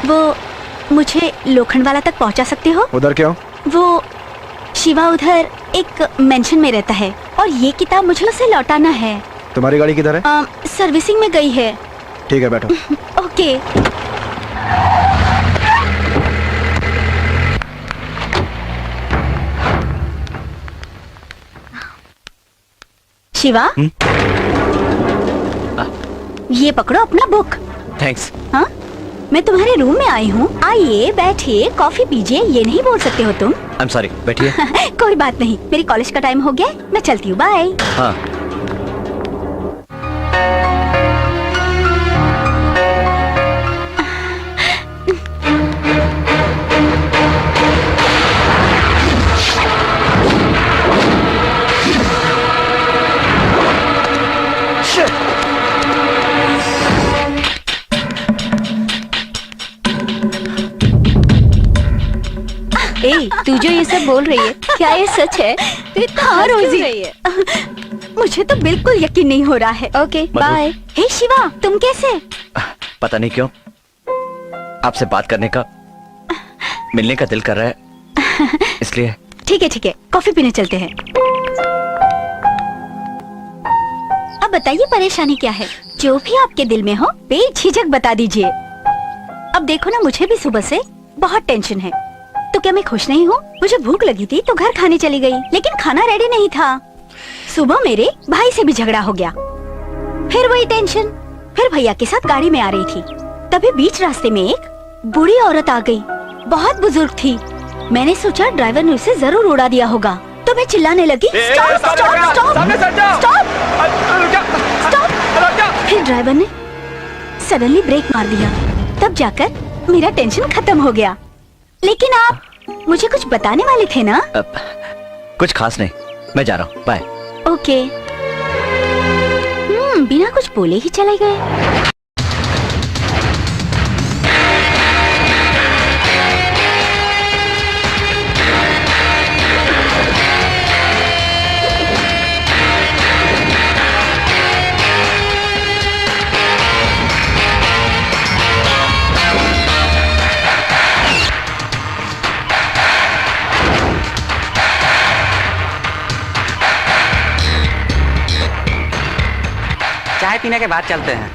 [SPEAKER 6] वो मुझे लोखंड वाला तक पहुंचा सकते हो?
[SPEAKER 3] उधर क्यों?
[SPEAKER 6] वो शिवा उधर एक मेंशन में रहता है और ये किताब मुझे उसे लौटाना है।
[SPEAKER 3] तुम्हारी गाड़ी किधर है?
[SPEAKER 6] सर्विसिंग में गई है।
[SPEAKER 3] ठीक है, बैठो।
[SPEAKER 6] ओके। शिवा, ये पकड़ो अपना बुक।
[SPEAKER 5] थैंक्स।
[SPEAKER 6] हाँ, मैं तुम्हारे रूम में आई हूँ। आइए, बैठिए, कॉफी पीजिए। ये नहीं बोल सकते हो तुम।
[SPEAKER 5] आई एम सॉरी, बैठिए।
[SPEAKER 6] कोई बात नहीं, मेरी कॉलेज का टाइम हो गया है, मैं चलती हूँ। बाय।
[SPEAKER 5] हाँ।
[SPEAKER 4] ए, तू जो ये सब बोल रही है, क्या ये सच है? तू इतना
[SPEAKER 6] हाँ,
[SPEAKER 4] हंस क्यों
[SPEAKER 6] रोजी।
[SPEAKER 4] रही है?
[SPEAKER 6] मुझे तो बिल्कुल यकीन नहीं हो रहा है।
[SPEAKER 4] Okay, bye.
[SPEAKER 6] हे शिवा, तुम कैसे?
[SPEAKER 5] पता नहीं क्यों आपसे बात करने का, मिलने का दिल कर रहा है, इसलिए।
[SPEAKER 6] ठीक है, कॉफी पीने चलते हैं। अब बताइए परेशानी क्या है? जो भी आपके दिल में हो बेझिझक बता दीजिए। अब देखो ना, मुझे भी सुबह से बहुत टेंशन है। तो क्या मैं खुश नहीं हूँ? मुझे भूख लगी थी तो घर खाने चली गई, लेकिन खाना रेडी नहीं था। सुबह मेरे भाई से भी झगड़ा हो गया, फिर वही टेंशन। फिर भैया के साथ गाड़ी में आ रही थी, तभी बीच रास्ते में एक बूढ़ी औरत आ गई, बहुत बुजुर्ग थी। मैंने सोचा ड्राइवर ने उसे जरूर उड़ा दिया होगा, तो मैं चिल्लाने लगी, स्टॉप स्टॉप स्टॉप स्टॉप। फिर ड्राइवर ने सडनली ब्रेक मार दिया, तब जाकर मेरा टेंशन खत्म हो गया। लेकिन आप मुझे कुछ बताने वाले थे ना?
[SPEAKER 5] कुछ खास नहीं, मैं जा रहा हूँ, बाय।
[SPEAKER 6] ओके। बिना कुछ बोले ही चले गए।
[SPEAKER 7] चाय पीने के बाद चलते हैं।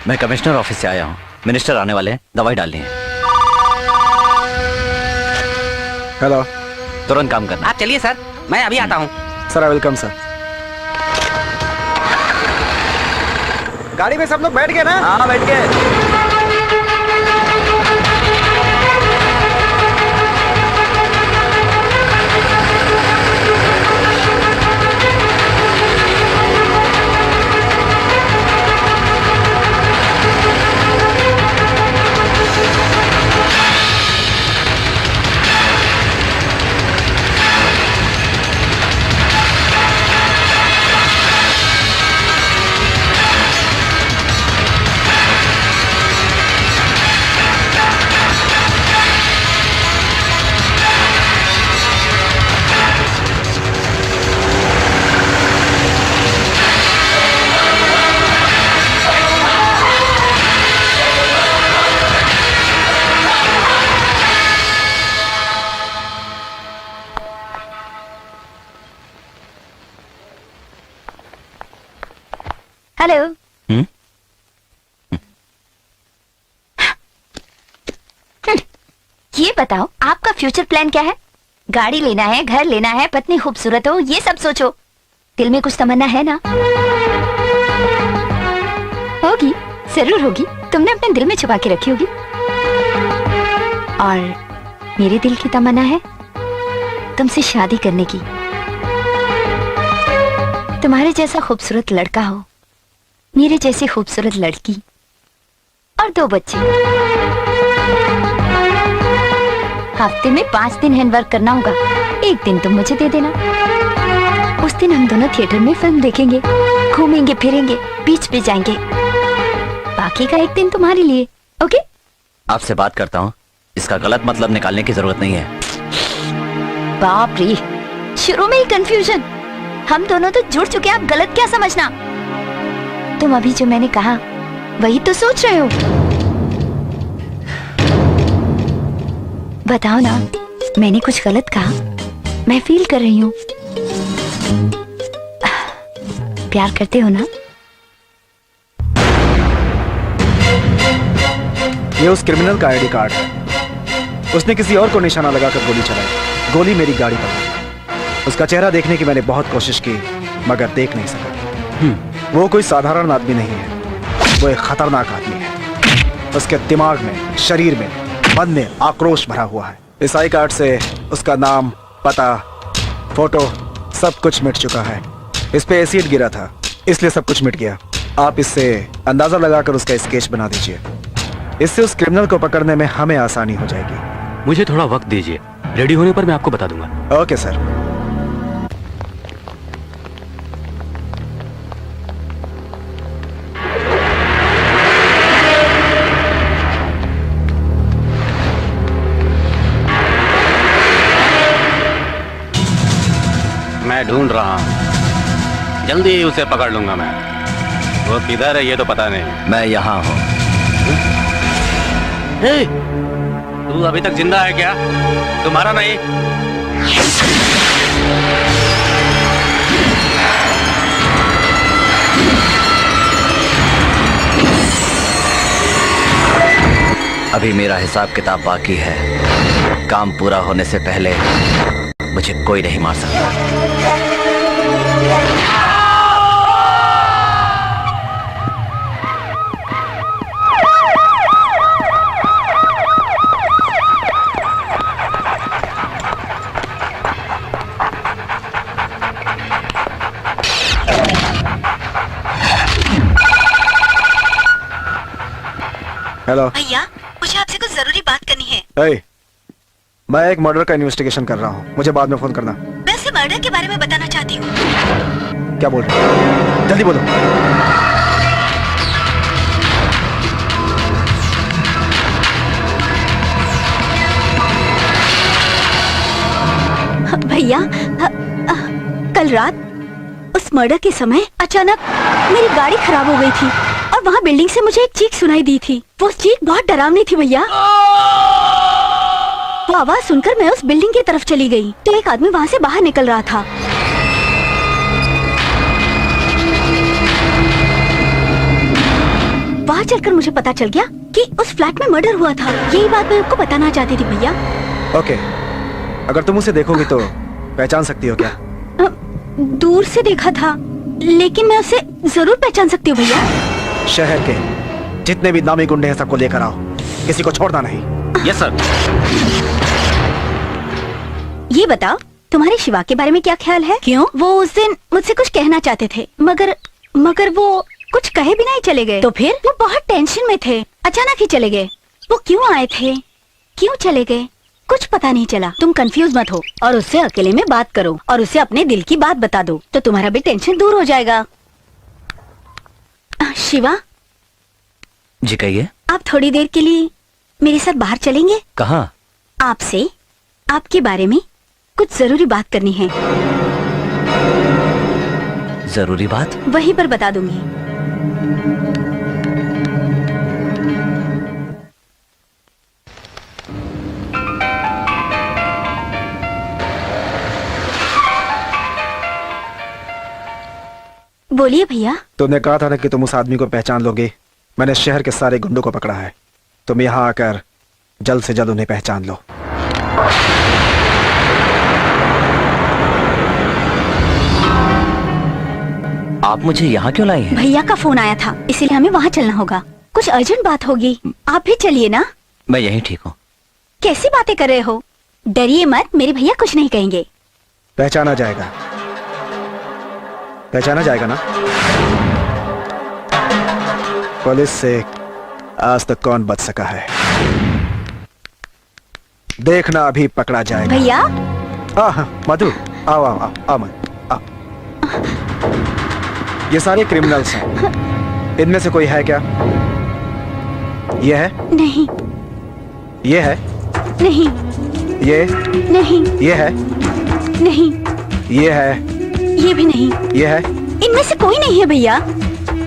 [SPEAKER 5] मैं कमिश्नर ऑफिस से आया हूँ, मिनिस्टर आने वाले हैं, दवाई डालनी है।
[SPEAKER 3] हेलो।
[SPEAKER 5] तुरंत काम करना।
[SPEAKER 7] आप चलिए सर, मैं अभी आता हूँ।
[SPEAKER 3] Sir, I welcome sir. गाड़ी में सब लोग बैठ गए ना?
[SPEAKER 1] हाँ, बैठ के।
[SPEAKER 4] हेलो। ये बताओ, आपका फ्यूचर प्लान क्या है? गाड़ी लेना है, घर लेना है, पत्नी खूबसूरत हो, ये सब सोचो। दिल में कुछ तमन्ना है ना? होगी, जरूर होगी। तुमने अपने दिल में छुपा के रखी होगी। और मेरे दिल की तमन्ना है तुमसे शादी करने की। तुम्हारे जैसा खूबसूरत लड़का हो, मेरे जैसी खूबसूरत लड़की, और 2 बच्चे। हफ्ते में 5 दिन हैंडवर्क करना होगा, 1 दिन तुम मुझे दे देना। उस दिन हम दोनों थिएटर में फिल्म देखेंगे, घूमेंगे फिरेंगे, बीच पे जाएंगे। बाकी का 1 दिन तुम्हारे लिए। ओके?
[SPEAKER 5] आपसे बात करता हूँ, इसका गलत मतलब निकालने की जरूरत नहीं है।
[SPEAKER 4] बाप रे, शुरू में ही कंफ्यूजन। हम दोनों तो जुड़ चुके हैं, आप गलत क्या समझना। तुम अभी जो मैंने कहा वही तो सोच रहे हो। बताओ ना, मैंने कुछ गलत कहा? मैं फील कर रही हूँ। प्यार करते हो ना?
[SPEAKER 3] ये उस क्रिमिनल का आईडी कार्ड है। उसने किसी और को निशाना लगाकर गोली चलाई। गोली मेरी गाड़ी पर लगी। उसका चेहरा देखने की मैंने बहुत कोशिश की, मगर देख नहीं सका। वो कोई साधारण आदमी नहीं है, वो एक खतरनाक आदमी है। उसके दिमाग में, शरीर में, मन में आक्रोश भरा हुआ है। इस आई कार्ड से उसका नाम, पता, फोटो सब कुछ मिट चुका है। इस पे एसिड गिरा था, इसलिए सब कुछ मिट गया। आप इससे अंदाजा लगाकर उसका स्केच बना दीजिए। इससे उस क्रिमिनल को पकड़ने में हमें आसानी हो जाएगी।
[SPEAKER 2] मुझे थोड़ा वक्त दीजिए, रेडी होने पर मैं आपको बता दूंगा।
[SPEAKER 3] Okay sir.
[SPEAKER 2] मैं ढूंढ रहा हूँ, जल्दी ही उसे पकड़ लूंगा मैं। वो किधर है ये तो पता नहीं।
[SPEAKER 5] मैं यहाँ हूँ।
[SPEAKER 2] हे, तू अभी तक जिंदा है क्या? तुम्हारा नहीं?
[SPEAKER 5] अभी मेरा हिसाब किताब बाकी है। काम पूरा होने से पहले मुझे कोई नहीं मार सकता।
[SPEAKER 3] हेलो
[SPEAKER 6] भैया, मुझे आपसे कुछ जरूरी बात करनी है।
[SPEAKER 3] ए, मैं एक मर्डर का इन्वेस्टिगेशन कर रहा हूँ, मुझे बाद में फोन करना।
[SPEAKER 6] मैं उसे मर्डर के बारे में बताना चाहती हूँ।
[SPEAKER 3] क्या बोल रहे हो? जल्दी बोलो।
[SPEAKER 6] भैया, कल रात उस मर्डर के समय अचानक मेरी गाड़ी खराब हो गई थी और वहाँ बिल्डिंग से मुझे एक चीख सुनाई दी थी। वो चीख बहुत डरावनी थी भैया। वो आवाज सुनकर मैं उस बिल्डिंग की तरफ चली गई तो एक आदमी वहाँ से बाहर निकल रहा था। वहाँ चलकर मुझे पता चल गया कि उस फ्लैट में मर्डर हुआ था। यही बात मैं आपको बताना चाहती थी भैया।
[SPEAKER 3] ओके, अगर तुम उसे देखोगी तो पहचान सकती हो क्या?
[SPEAKER 6] दूर से देखा था, लेकिन मैं उसे जरूर पहचान सकती हूँ भैया।
[SPEAKER 3] शहर के जितने भी नामी गुंडे हैं सबको लेकर आओ, किसी को छोड़ना नहीं।
[SPEAKER 2] Yes sir.
[SPEAKER 6] ये बताओ, तुम्हारे शिवा के बारे में क्या ख्याल है? क्यों? वो उस दिन मुझसे कुछ कहना चाहते थे, मगर वो कुछ कहे भी नहीं चले गए। तो फिर? वो बहुत टेंशन में थे, अचानक ही चले गए। वो क्यों आए थे, क्यों चले गए, कुछ पता नहीं चला। तुम कंफ्यूज मत हो और उससे अकेले में बात करो और उसे अपने दिल की बात बता दो, तो तुम्हारा भी टेंशन दूर हो जाएगा। शिवा
[SPEAKER 5] जी कहिए।
[SPEAKER 6] आप थोड़ी देर के लिए मेरे साथ बाहर चलेंगे?
[SPEAKER 5] कहाँ?
[SPEAKER 6] आपसे आपके बारे में कुछ जरूरी बात करनी है।
[SPEAKER 5] जरूरी बात?
[SPEAKER 6] वहीं पर बता दूंगी। बोलिए भैया।
[SPEAKER 3] तुमने कहा था ना कि तुम उस आदमी को पहचान लोगे। मैंने शहर के सारे गुंडों को पकड़ा है, तुम यहाँ आकर जल्द से जल्द उन्हें पहचान लो।
[SPEAKER 5] आप मुझे यहाँ क्यों लाई हैं?
[SPEAKER 6] भैया का फोन आया था, इसीलिए हमें वहाँ चलना होगा। कुछ अर्जेंट बात होगी, आप भी चलिए ना।
[SPEAKER 5] मैं यहीं ठीक हूँ।
[SPEAKER 6] कैसी बातें कर रहे हो? डरिए मत, मेरे भैया कुछ नहीं कहेंगे।
[SPEAKER 3] पहचाना जाएगा, पहचाना जाएगा ना। पुलिस से आज तक कौन बच सका है, देखना अभी पकड़ा जाएगा।
[SPEAKER 6] भैया।
[SPEAKER 3] मधु, आओ आओ आओ आओ मधु, आओ। ये सारे क्रिमिनल्स हैं, इनमें से कोई है क्या? ये है?
[SPEAKER 6] नहीं।
[SPEAKER 3] ये है?
[SPEAKER 6] नहीं।
[SPEAKER 3] ये?
[SPEAKER 6] नहीं।
[SPEAKER 3] ये है?
[SPEAKER 6] नहीं।
[SPEAKER 3] ये है?
[SPEAKER 6] ये भी नहीं।
[SPEAKER 3] ये है?
[SPEAKER 6] इनमें से कोई नहीं है भैया।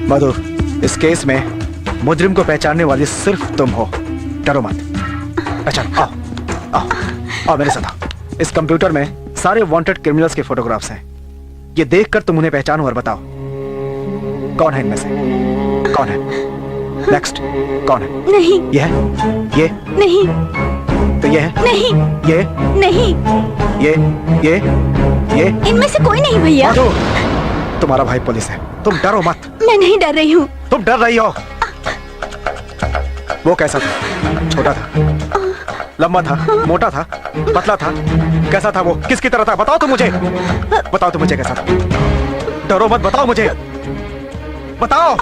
[SPEAKER 3] मधु, इस केस में मुजरिम को पहचानने वाली सिर्फ तुम हो, डरो मत। अच्छा आओ आओ आओ मेरे साथ आओ। इस कंप्यूटर में सारे वांटेड क्रिमिनल्स के फोटोग्राफ्स हैं, ये देखकर तुम उन्हें पहचानो और बताओ कौन है इनमें से, कौन है? नेक्स्ट कौन है?
[SPEAKER 6] नहीं
[SPEAKER 3] ये है? ये?
[SPEAKER 6] नहीं
[SPEAKER 3] तो ये है?
[SPEAKER 6] नहीं
[SPEAKER 3] ये?
[SPEAKER 6] नहीं,
[SPEAKER 3] ये?
[SPEAKER 6] इनमें से कोई नहीं भैया।
[SPEAKER 3] मधु, तुम्हारा भाई पुलिस है, तुम डरो मत।
[SPEAKER 6] मैं नहीं डर रही हूँ।
[SPEAKER 3] तुम डर रही हो। वो कैसा था? छोटा था, लंबा था, मोटा था, पतला था, कैसा था वो? किसकी तरह था? बताओ तो मुझे, बताओ तो मुझे कैसा था। डरो मत, बताओ मुझे, बताओ।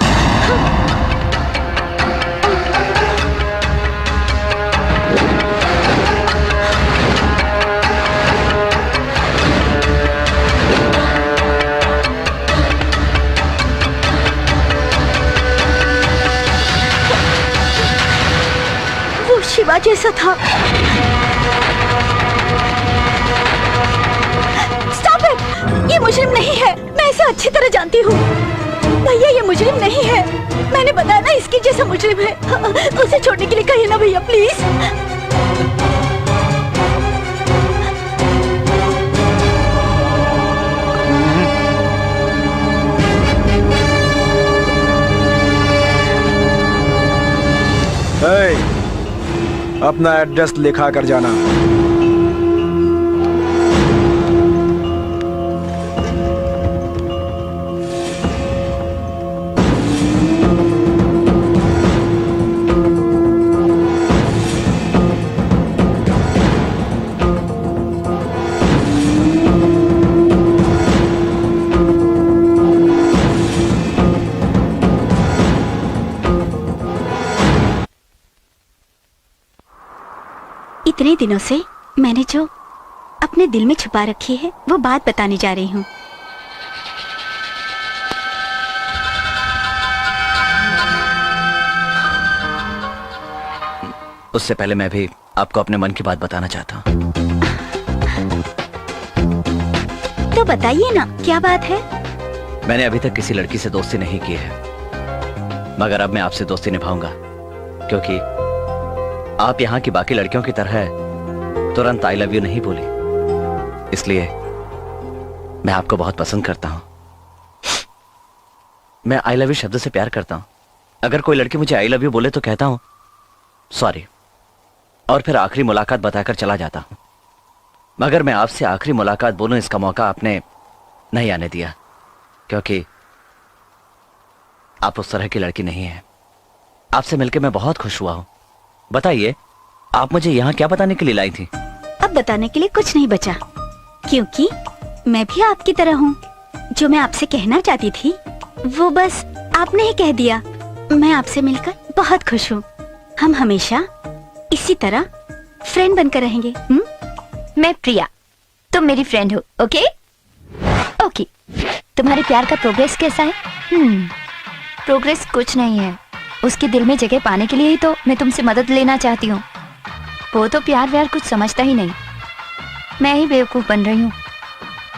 [SPEAKER 6] वो शिवा जैसा था। Stop it! ये मुजरिम नहीं है, मैं इसे अच्छी तरह जानती हूँ। भैया ये मुजरिम नहीं है, मैंने बताया ना इसके जैसा मुजरिम है। उसे छोड़ने के लिए कहिए ना भैया प्लीज।
[SPEAKER 3] अपना एड्रेस लिखा कर जाना।
[SPEAKER 6] इतने दिनों से मैंने जो अपने दिल में छुपा रखी है वो बात बताने जा रही हूँ।
[SPEAKER 5] उससे पहले मैं भी आपको अपने मन की बात बताना चाहता हूँ।
[SPEAKER 6] तो बताइए ना क्या बात है।
[SPEAKER 5] मैंने अभी तक किसी लड़की से दोस्ती नहीं की है, मगर अब मैं आपसे दोस्ती निभाऊंगा, क्योंकि आप यहाँ की बाकी लड़कियों की तरह तुरंत आई लव यू नहीं बोली। इसलिए मैं आपको बहुत पसंद करता हूँ। मैं आई लव यू शब्द से प्यार करता हूँ। अगर कोई लड़की मुझे आई लव यू बोले तो कहता हूँ सॉरी, और फिर आखिरी मुलाकात बताकर चला जाता हूँ। मगर मैं आपसे आखिरी मुलाकात बोलूं इसका मौका आपने नहीं आने दिया, क्योंकि आप उस तरह की लड़की नहीं हैं। आपसे मिलकर मैं बहुत खुश हुआ हूं। बताइए, आप मुझे यहाँ क्या बताने के लिए लाई थी?
[SPEAKER 6] अब बताने के लिए कुछ नहीं बचा, क्योंकि मैं भी आपकी तरह हूँ। जो मैं आपसे कहना चाहती थी वो बस आपने ही कह दिया। मैं आपसे मिलकर बहुत खुश हूँ। हम हमेशा इसी तरह फ्रेंड बनकर रहेंगे।
[SPEAKER 4] मैं प्रिया, तुम मेरी फ्रेंड हो। Okay okay. तुम्हारे प्यार का प्रोग्रेस कैसा है? प्रोग्रेस कुछ नहीं है। उसके दिल में जगह पाने के लिए ही तो मैं तुमसे मदद लेना चाहती हूँ। वो तो प्यार व्यार कुछ समझता ही नहीं। मैं ही बेवकूफ बन रही हूँ।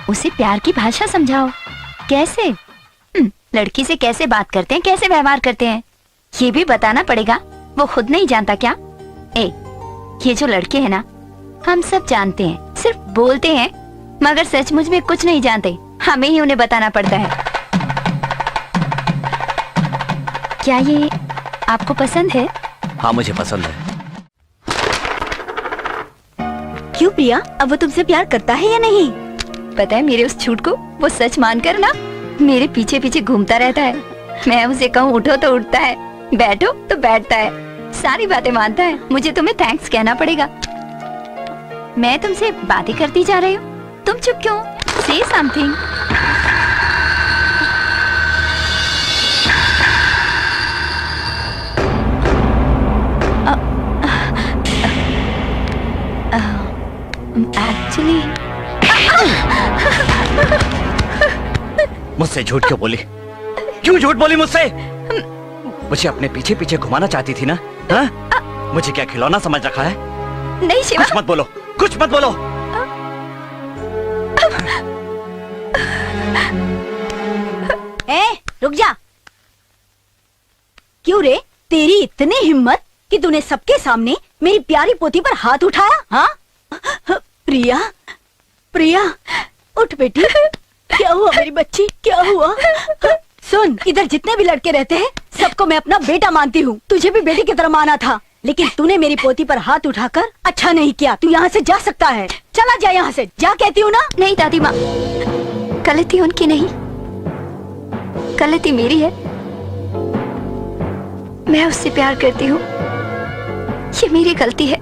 [SPEAKER 4] उसे प्यार की भाषा समझाओ। कैसे? लड़की से कैसे बात करते हैं, कैसे व्यवहार करते हैं, ये भी बताना पड़ेगा। वो खुद नहीं जानता क्या? ये जो लड़के हैं ना, हम सब जानते हैं, सिर्फ बोलते हैं, मगर सचमुच में कुछ नहीं जानते। हमें ही उन्हें बताना पड़ता है। क्या ये आपको पसंद है?
[SPEAKER 5] हाँ, मुझे पसंद है।
[SPEAKER 6] क्यों प्रिया, अब वो तुमसे प्यार करता है या नहीं?
[SPEAKER 4] पता है, मेरे उस झूठ को वो सच मानकर ना मेरे पीछे पीछे घूमता रहता है। मैं उसे कहूँ उठो तो उठता है, बैठो तो बैठता है, सारी बातें मानता है। मुझे तुम्हें थैंक्स कहना पड़ेगा। मैं तुमसे बातें करती जा रही हूँ, तुम चुप क्यों? से समथिंग। एक्चुअली
[SPEAKER 5] मुझसे झूठ क्यों बोली? क्यों झूठ बोली मुझसे? मुझे अपने पीछे पीछे घुमाना चाहती थी ना? हाँ? मुझे क्या खिलौना समझ रखा है?
[SPEAKER 4] नहीं शिवा,
[SPEAKER 5] कुछ मत बोलो, कुछ मत बोलो।
[SPEAKER 6] रुक जा। क्यों रे, तेरी इतनी हिम्मत कि तूने सबके सामने मेरी प्यारी पोती पर हाथ उठाया? हाँ? प्रिया, प्रिया, उठ बेटी। क्या हुआ मेरी बच्ची, क्या हुआ? सुन, इधर जितने भी लड़के रहते हैं सबको मैं अपना बेटा मानती हूँ। तुझे भी बेटी की तरह माना था, लेकिन तूने मेरी पोती पर हाथ उठाकर अच्छा नहीं किया। तू यहाँ से जा सकता है, चला जा यहाँ से, जा कहती हूँ ना।
[SPEAKER 4] नहीं दादी माँ, गलती उनकी नहीं, गलती मेरी है। मैं उससे प्यार करती हूँ, ये मेरी गलती है।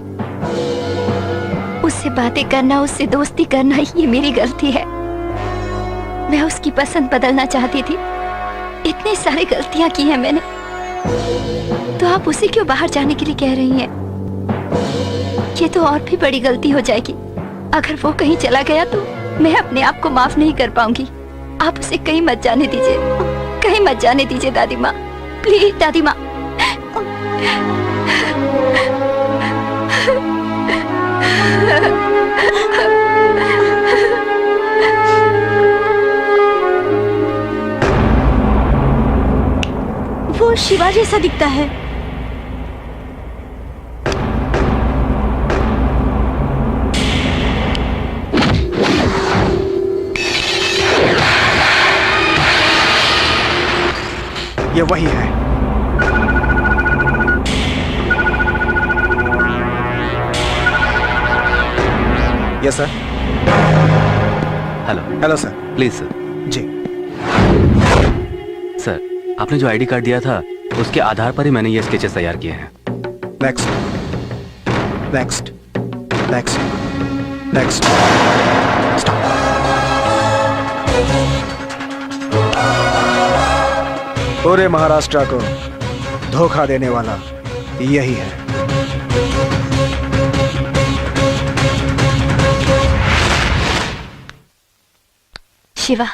[SPEAKER 4] उससे बातें करना, उससे दोस्ती करना, ये मेरी गलती है। मैं उसकी पसंद बदलना चाहती थी, इतनी सारी गलतियां की हैं मैंने। तो आप उसे क्यों बाहर जाने के लिए कह रही हैं? ये तो और भी बड़ी गलती हो जाएगी। अगर वो कहीं चला गया तो मैं अपने आप को माफ नहीं कर पाऊंगी। आप उसे कहीं मत जाने दीजिए, कहीं मत जाने दीजिए दादी माँ, प्लीज दादी माँ।
[SPEAKER 6] वो शिवा जैसा दिखता है।
[SPEAKER 3] ये वही है। Yes sir.
[SPEAKER 2] Hello.
[SPEAKER 3] Hello sir.
[SPEAKER 2] Please sir.
[SPEAKER 3] जी
[SPEAKER 2] सर, आपने जो आईडी कार्ड दिया था उसके आधार पर ही मैंने ये स्केचेस तैयार किए हैं।
[SPEAKER 3] Next next next next. पूरे महाराष्ट्र को धोखा देने वाला यही है।
[SPEAKER 4] शिवा,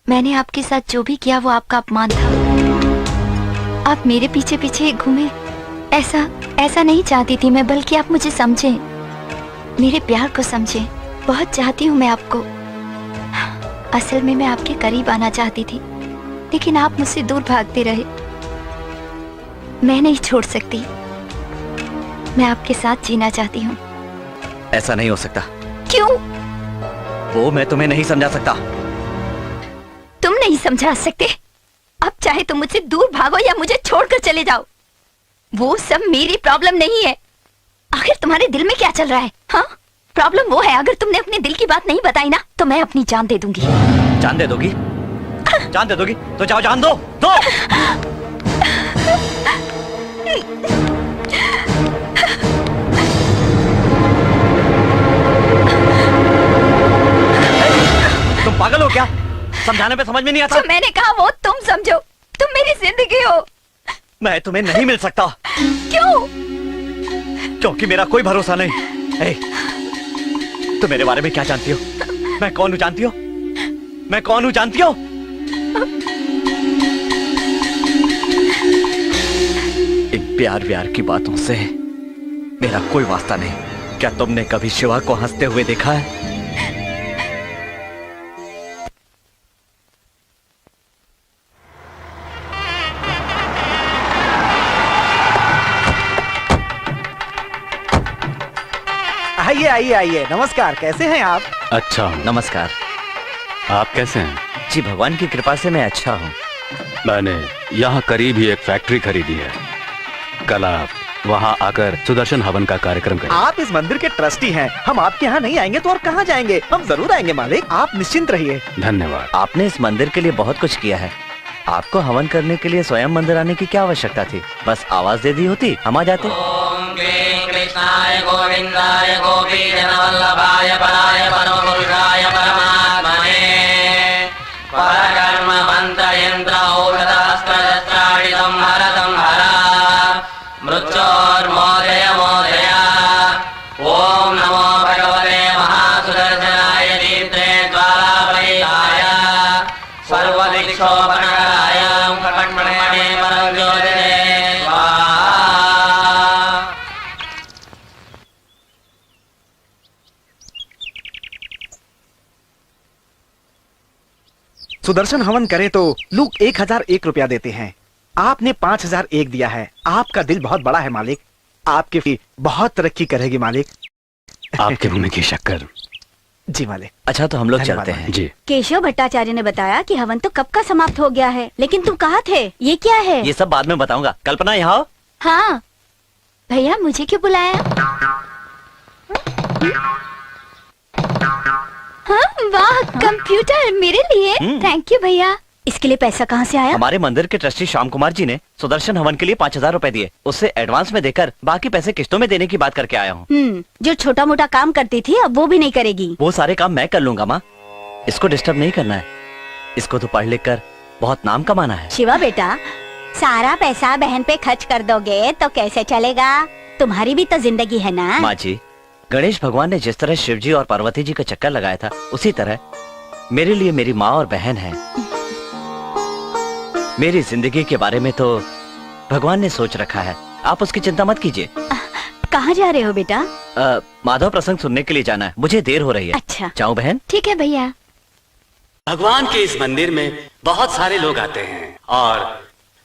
[SPEAKER 4] मैंने आपके साथ जो भी किया वो आपका अपमान था। आप मेरे पीछे पीछे घूमे, ऐसा नहीं चाहती थी मैं, बल्कि आप मुझे समझे, मेरे प्यार को समझे। बहुत चाहती हूँ मैं आपको। असल में मैं आपके करीब आना चाहती थी, लेकिन आप मुझसे दूर भागते रहे। मैं नहीं छोड़ सकती, मैं आपके साथ जीना चाहती हूँ।
[SPEAKER 5] ऐसा नहीं हो सकता।
[SPEAKER 4] क्यों?
[SPEAKER 5] वो मैं तुम्हें नहीं समझा सकता।
[SPEAKER 4] तुम नहीं समझा सकते? अब चाहे तुम मुझसे दूर भागो या मुझे छोड़कर चले जाओ, वो सब मेरी प्रॉब्लम नहीं है। आखिर तुम्हारे दिल में क्या चल रहा है? हाँ, प्रॉब्लम वो है, अगर तुमने अपने दिल की बात नहीं बताई ना तो मैं अपनी जान दे दूंगी।
[SPEAKER 5] जान दे दोगी? जान दे दोगी तो जाओ, जान दो। तुम पागल हो क्या? समझाने पे समझ में नहीं आता।
[SPEAKER 4] जो मैंने कहा वो तुम समझो, तुम मेरी जिंदगी हो।
[SPEAKER 5] मैं तुम्हें नहीं मिल सकता।
[SPEAKER 4] क्यों?
[SPEAKER 5] क्योंकि मेरा कोई भरोसा नहीं। तुम मेरे बारे में क्या जानती हो? मैं कौन हूं जानती हो? मैं कौन हूं जानती हो? इन प्यार व्यार की बातों से मेरा कोई वास्ता नहीं। क्या तुमने कभी शिवा को हंसते हुए देखा है?
[SPEAKER 3] आइए आइए आइए, नमस्कार। कैसे हैं आप?
[SPEAKER 2] अच्छा,
[SPEAKER 5] नमस्कार।
[SPEAKER 2] आप कैसे हैं?
[SPEAKER 5] जी भगवान की कृपा से मैं अच्छा हूँ।
[SPEAKER 2] मैंने यहाँ करीब ही एक फैक्ट्री खरीदी है। कल आप वहाँ आकर सुदर्शन हवन का कार्यक्रम करें।
[SPEAKER 3] आप इस मंदिर के ट्रस्टी हैं, हम आपके यहाँ नहीं आएंगे तो और कहाँ जाएंगे? हम जरूर आएंगे मालिक, आप निश्चिंत रहिए।
[SPEAKER 2] धन्यवाद।
[SPEAKER 5] आपने इस मंदिर के लिए बहुत कुछ किया है। आपको हवन करने के लिए स्वयं मंदिर आने की क्या आवश्यकता थी? बस आवाज दे दी होती, हम आ जाते।
[SPEAKER 9] कृष्णाय गोविंदाय गोपीजनवल्लभाय पराय परमपुरुषाय परमात्मने परकर्म मंत्रयंत्र औषधस्त्राणि संहरतं हरा मृत्योर्मोदय मोदय। ओम नमो भगवते महासुदर्शनाय दीप्ते ज्वालापरिताय सर्वदिक्षोपनकराय कण्मणे परं ज्योतिने स्वाहा।
[SPEAKER 3] सुदर्शन हवन करे तो लोग 1001 रुपया देते हैं। आपने 5001 दिया है। आपका दिल बहुत बड़ा है मालिक, आपकी फी बहुत तरक्की करेगी मालिक।
[SPEAKER 2] आपके मुंह में की शक्कर
[SPEAKER 3] जी मालिक।
[SPEAKER 5] अच्छा तो हम लोग
[SPEAKER 3] धन्यवाद,
[SPEAKER 5] चलते हैं।
[SPEAKER 2] जी।
[SPEAKER 6] केशव भट्टाचार्य ने बताया कि हवन तो कब का समाप्त हो गया है, लेकिन तुम कहाँ थे? ये क्या है?
[SPEAKER 5] ये सब बाद में बताऊंगा। कल्पना यहाँ आओ।
[SPEAKER 4] हाँ भैया, मुझे क्यों बुलाया? हाँ वाह, कंप्यूटर मेरे लिए। थैंक यू भैया।
[SPEAKER 6] इसके लिए पैसा कहाँ से आया?
[SPEAKER 5] हमारे मंदिर के ट्रस्टी श्याम कुमार जी ने सुदर्शन हवन के लिए 5,000 रुपए दिए। उससे एडवांस में देकर बाकी पैसे किस्तों में देने की बात करके आया हूँ।
[SPEAKER 6] जो छोटा मोटा काम करती थी अब वो भी नहीं करेगी।
[SPEAKER 5] वो सारे काम मैं कर लूंगा माँ, इसको डिस्टर्ब नहीं करना है। इसको तो पढ़ लिख कर बहुत नाम कमाना है।
[SPEAKER 6] शिवा बेटा, सारा पैसा बहन पे खर्च कर दोगे तो कैसे चलेगा? तुम्हारी भी तो जिंदगी है ना।
[SPEAKER 5] माँ जी, गणेश भगवान ने जिस तरह शिव जी और पार्वती जी का चक्कर लगाया था, उसी तरह मेरे लिए मेरी माँ और बहन है। मेरी जिंदगी के बारे में तो भगवान ने सोच रखा है, आप उसकी चिंता मत कीजिए।
[SPEAKER 6] कहाँ जा रहे हो बेटा?
[SPEAKER 5] माधव प्रसंग सुनने के लिए जाना है, मुझे देर हो रही है।
[SPEAKER 6] अच्छा।
[SPEAKER 5] जाऊं बहन?
[SPEAKER 4] ठीक है भैया।
[SPEAKER 7] भगवान के इस मंदिर में बहुत सारे लोग आते हैं और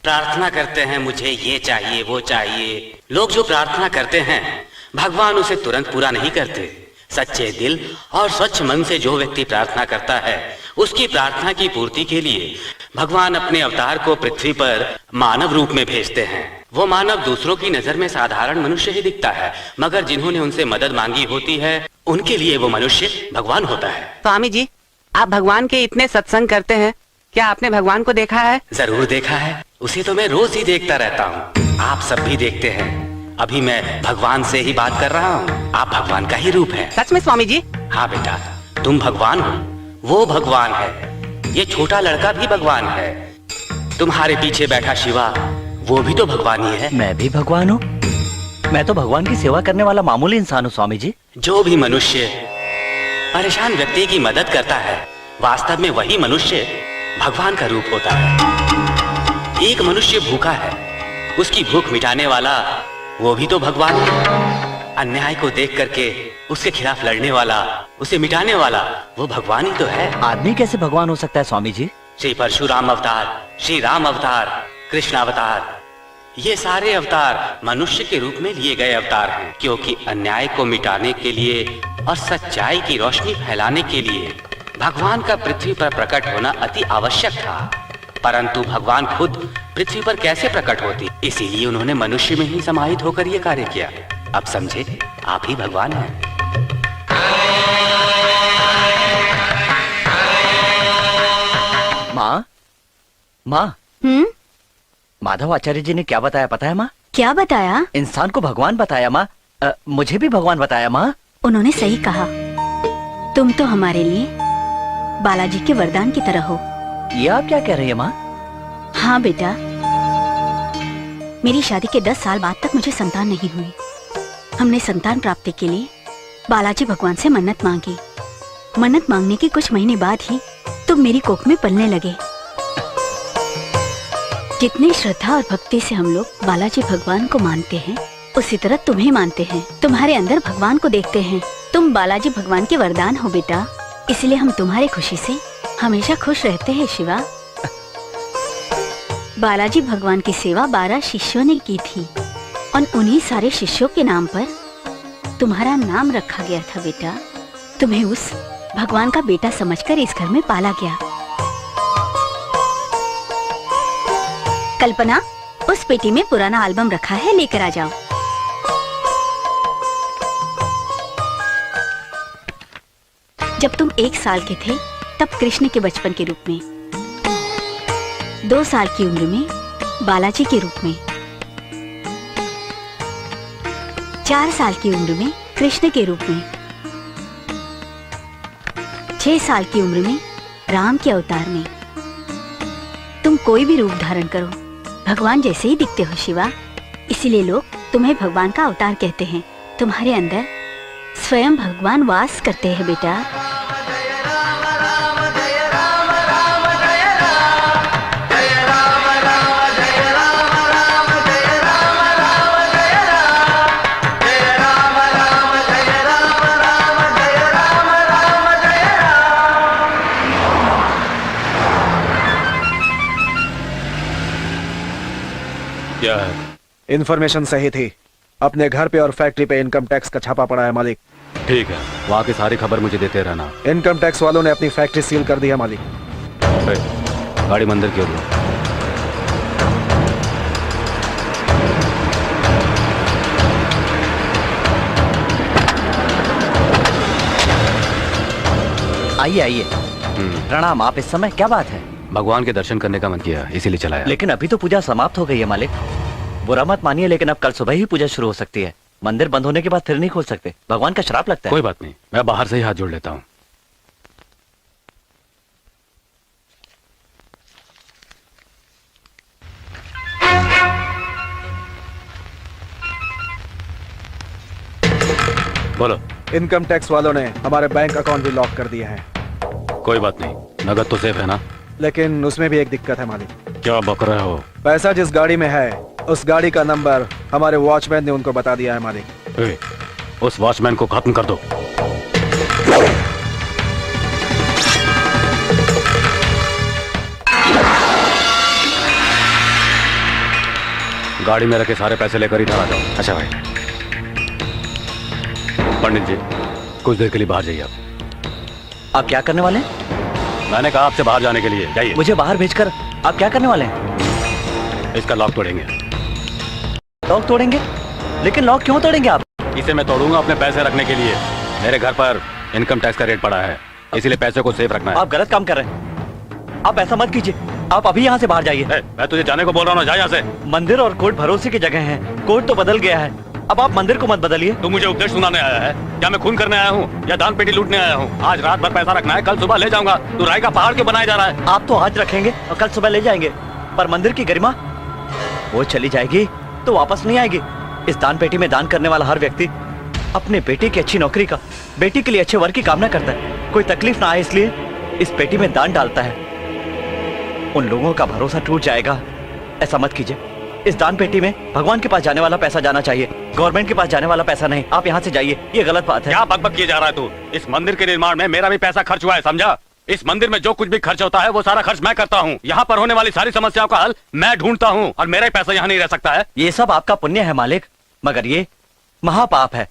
[SPEAKER 7] प्रार्थना करते हैं, मुझे ये चाहिए वो चाहिए। लोग जो प्रार्थना करते हैं भगवान उसे तुरंत पूरा नहीं करते। सच्चे दिल और स्वच्छ मन से जो व्यक्ति प्रार्थना करता है, उसकी प्रार्थना की पूर्ति के लिए भगवान अपने अवतार को पृथ्वी पर मानव रूप में भेजते हैं। वो मानव दूसरों की नजर में साधारण मनुष्य ही दिखता है, मगर जिन्होंने उनसे मदद मांगी होती है उनके लिए वो मनुष्य भगवान होता है।
[SPEAKER 10] स्वामी जी, आप भगवान के इतने सत्संग करते हैं, क्या आपने भगवान को देखा है?
[SPEAKER 7] जरूर देखा है, उसे तो मैं रोज ही देखता रहता हूँ। आप सब भी देखते हैं। अभी मैं भगवान से ही बात कर रहा हूँ। आप भगवान का ही रूप है।
[SPEAKER 10] सच में स्वामी जी?
[SPEAKER 7] हाँ बेटा, तुम भगवान हो, वो भगवान है, ये छोटा लड़का भी भगवान है, तुम्हारे पीछे बैठा शिवा वो भी तो भगवान ही है।
[SPEAKER 5] मैं भी भगवान हूँ? मैं तो भगवान की सेवा करने वाला मामूली इंसान हूँ स्वामी जी।
[SPEAKER 7] जो भी मनुष्य परेशान व्यक्ति की मदद करता है, वास्तव में वही मनुष्य भगवान का रूप होता है। एक मनुष्य भूखा है, उसकी भूख मिटाने वाला वो भी तो भगवान है। अन्याय को देख करके उसके खिलाफ लड़ने वाला, उसे मिटाने वाला वो भगवान ही तो है।
[SPEAKER 5] आदमी कैसे भगवान हो सकता है स्वामी जी?
[SPEAKER 7] श्री परशुराम अवतार, श्री राम अवतार, कृष्ण अवतार, ये सारे अवतार मनुष्य के रूप में लिए गए अवतार हैं, क्योंकि अन्याय को मिटाने के लिए और सच्चाई की रोशनी फैलाने के लिए भगवान का पृथ्वी पर प्रकट होना अति आवश्यक था। परंतु भगवान खुद पृथ्वी पर कैसे प्रकट होती, इसीलिए उन्होंने मनुष्य में ही समाहित होकर यह कार्य किया। अब समझे, आप ही भगवान हैं।
[SPEAKER 5] माँ, माँ, माधव आचार्य जी ने क्या बताया पता है माँ?
[SPEAKER 6] क्या बताया?
[SPEAKER 5] इंसान को भगवान बताया माँ। मुझे भी भगवान बताया माँ।
[SPEAKER 6] उन्होंने सही कहा, तुम तो हमारे लिए बालाजी के वरदान की तरह हो।
[SPEAKER 5] ये आप क्या कह रही है माँ?
[SPEAKER 6] हाँ बेटा, मेरी शादी के 10 साल बाद तक मुझे संतान नहीं हुई। हमने संतान प्राप्ति के लिए बालाजी भगवान से मन्नत मांगी। मन्नत मांगने के कुछ महीने बाद ही तुम मेरी कोख में पलने लगे। जितनी श्रद्धा और भक्ति से हम लोग बालाजी भगवान को मानते हैं, उसी तरह तुम्हें मानते हैं। तुम्हारे अंदर भगवान को देखते हैं। तुम बालाजी भगवान के वरदान हो बेटा, इसलिए हम तुम्हारी खुशी से हमेशा खुश रहते हैं शिवा। बालाजी भगवान की सेवा 12 शिष्यों ने की थी और उन्हीं सारे शिष्यों के नाम पर तुम्हारा नाम रखा गया था बेटा। तुम्हें उस भगवान का बेटा समझकर इस घर में पाला गया। कल्पना, उस पेटी में पुराना एल्बम रखा है, लेकर आ जाओ। जब तुम 1 साल के थे तब कृष्ण के बचपन के रूप में, 2 साल की उम्र में बालाजी के रूप में, 4 साल की उम्र में कृष्ण के रूप में, 6 साल की उम्र में राम के अवतार में। तुम कोई भी रूप धारण करो, भगवान जैसे ही दिखते हो शिवा। इसीलिए लोग तुम्हें भगवान का अवतार कहते हैं। तुम्हारे अंदर स्वयं भगवान वास करते हैं बेटा।
[SPEAKER 2] क्या है?
[SPEAKER 3] इन्फॉर्मेशन सही थी। अपने घर पे और फैक्ट्री पे इनकम टैक्स का छापा पड़ा है मालिक।
[SPEAKER 2] ठीक है, वहाँ की सारी खबर मुझे देते रहना।
[SPEAKER 3] इनकम टैक्स वालों ने अपनी फैक्ट्री सील कर दी है मालिक।
[SPEAKER 2] गाड़ी मंदिर की ओर लो।
[SPEAKER 5] आइए आइए। प्रणाम। आप इस समय क्या बात है?
[SPEAKER 2] भगवान के दर्शन करने का मन किया, इसीलिए चलाया।
[SPEAKER 5] लेकिन अभी तो पूजा समाप्त हो गई है मालिक। बुरा मत मानिए, लेकिन अब कल सुबह ही पूजा शुरू हो सकती है। मंदिर बंद होने के बाद फिर नहीं खोल सकते, भगवान का श्राप लगता है।
[SPEAKER 2] कोई बात नहीं, मैं बाहर से ही हाथ जोड़ लेता हूँ। बोलो।
[SPEAKER 3] इनकम टैक्स वालों ने हमारे बैंक अकाउंट भी लॉक कर दिए हैं।
[SPEAKER 2] कोई बात नहीं, नगद तो सेफ है ना?
[SPEAKER 3] लेकिन उसमें भी एक दिक्कत है मालिक।
[SPEAKER 2] क्या बक रहे हो?
[SPEAKER 3] पैसा जिस गाड़ी में है उस गाड़ी का नंबर हमारे वॉचमैन ने उनको बता दिया है मालिक।
[SPEAKER 2] उस वॉचमैन को खत्म कर दो। गाड़ी में रखे सारे पैसे लेकर इधर आ जाओ। अच्छा भाई। पंडित जी, कुछ देर के लिए बाहर जाइए
[SPEAKER 5] आप क्या करने वाले हैं?
[SPEAKER 2] मैंने कहा आपसे बाहर जाने के लिए, जाइए।
[SPEAKER 5] मुझे बाहर भेजकर आप क्या करने वाले हैं?
[SPEAKER 2] इसका लॉक तोड़ेंगे।
[SPEAKER 5] लॉक तोड़ेंगे? लेकिन लॉक क्यों तोड़ेंगे आप?
[SPEAKER 2] इसे मैं तोड़ूंगा अपने पैसे रखने के लिए। मेरे घर पर इनकम टैक्स का रेट पड़ा है, इसीलिए पैसे को सेफ रखना है।
[SPEAKER 5] आप गलत काम कर रहे हैं। आप ऐसा मत कीजिए, आप अभी यहाँ से बाहर जाइए।
[SPEAKER 2] मैं तुझे जाने को बोल रहा हूँ, जा यहाँ से।
[SPEAKER 5] मंदिर और कोर्ट भरोसे की जगह है, कोर्ट तो बदल गया है, अब आप मंदिर को मत बदलिए।
[SPEAKER 2] तू मुझे उपदेश सुनाने आया है? क्या मैं खून करने आया हूँ या दान पेटी लूटने आया हूँ? आज रात भर पैसा रखना है, कल सुबह ले जाऊंगा। तू राय का पहाड़ क्यों बनाया जा रहा है?
[SPEAKER 5] आप तो आज रखेंगे और कल सुबह ले जाएंगे, पर मंदिर की गरिमा वो चली जाएगी तो वापस नहीं आएगी। इस दान पेटी में दान करने वाला हर व्यक्ति अपने बेटे की अच्छी नौकरी का, बेटी के लिए अच्छे वर्क की कामना करता है। कोई तकलीफ ना आए इसलिए इस पेटी में दान डालता है। उन लोगों का भरोसा टूट जाएगा, ऐसा मत कीजिए। इस दान पेटी में भगवान के पास जाने वाला पैसा जाना चाहिए, गवर्नमेंट के पास जाने वाला पैसा नहीं। आप यहाँ से जाइए, ये गलत बात है।
[SPEAKER 2] क्या बकबक किए जा रहा है तू? इस मंदिर के निर्माण में मेरा भी पैसा खर्च हुआ है, समझा? इस मंदिर में जो कुछ भी खर्च होता है वो सारा खर्च मैं करता हूँ। यहाँ पर होने वाली सारी समस्याओं का हल मैं ढूंढता हूँ और मेरा ही पैसा यहाँ नहीं रह सकता है।
[SPEAKER 5] ये सब आपका पुण्य है मालिक, मगर ये महापाप है।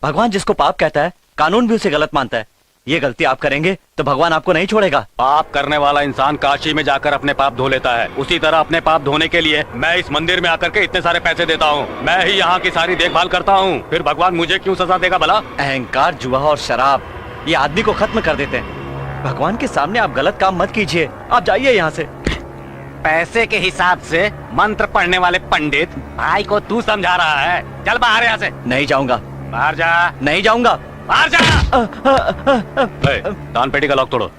[SPEAKER 5] भगवान जिसको पाप कहता है, कानून भी उसे गलत मानता है। ये गलती आप करेंगे तो भगवान आपको नहीं छोड़ेगा।
[SPEAKER 2] पाप करने वाला इंसान काशी में जाकर अपने पाप धो लेता है, उसी तरह अपने पाप धोने के लिए मैं इस मंदिर में आकर के इतने सारे पैसे देता हूँ। मैं ही यहाँ की सारी देखभाल करता हूँ, फिर भगवान मुझे क्यों सजा देगा भला?
[SPEAKER 5] अहंकार, जुआ और शराब ये आदमी को खत्म कर देते हैं। भगवान के सामने आप गलत काम मत कीजिए, आप जाइए यहाँ से।
[SPEAKER 10] पैसे के हिसाब से मंत्र पढ़ने वाले पंडित भाई को तू समझा रहा है? चल बाहर यहाँ से।
[SPEAKER 5] नहीं जाऊंगा।
[SPEAKER 10] बाहर जा।
[SPEAKER 5] नहीं जाऊंगा।
[SPEAKER 10] बाहर जा।
[SPEAKER 2] दान पेटी का लॉक तोड़ो।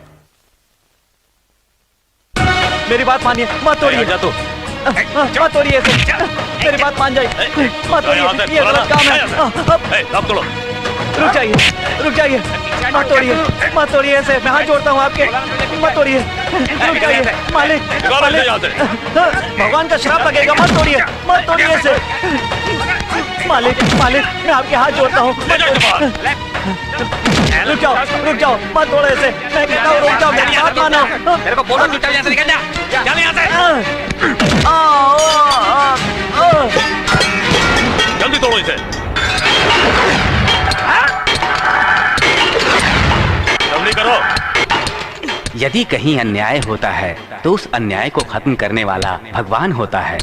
[SPEAKER 5] मेरी बात मानिए, मत तोड़िए।
[SPEAKER 2] जा तू।
[SPEAKER 5] मत तोड़िए इसे। मेरी बात मान जाइए, मत तोड़िए, ये गलत काम है।
[SPEAKER 2] लॉक तोड़ो।
[SPEAKER 5] रुक जाइए, रुक जाइए, मत तोड़िए, मत तोड़िए इसे। मैं हाथ जोड़ता हूँ आपके, मत तोड़िए। रुक जाइए मालिक, भगवान का श्राप लगेगा, मत तोड़िए, मत तोड़िए इसे। मालिक, मालिक, मैं आपके हाथ जोड़ता हूँ। रुक जाओ, रुक जाओ, मत तोड़ो इसे। मैं कहता हूँ रुक जाओ, मेरी बात मानो।
[SPEAKER 10] मेरे को बोलो चुपचाप यहाँ से निकल जा। चल यहाँ से।
[SPEAKER 2] जल्दी तोड़ो इसे। जल्दी करो।
[SPEAKER 10] यदि कहीं अन्याय होता है तो उस अन्याय को खत्म करने वाला भगवान होता है।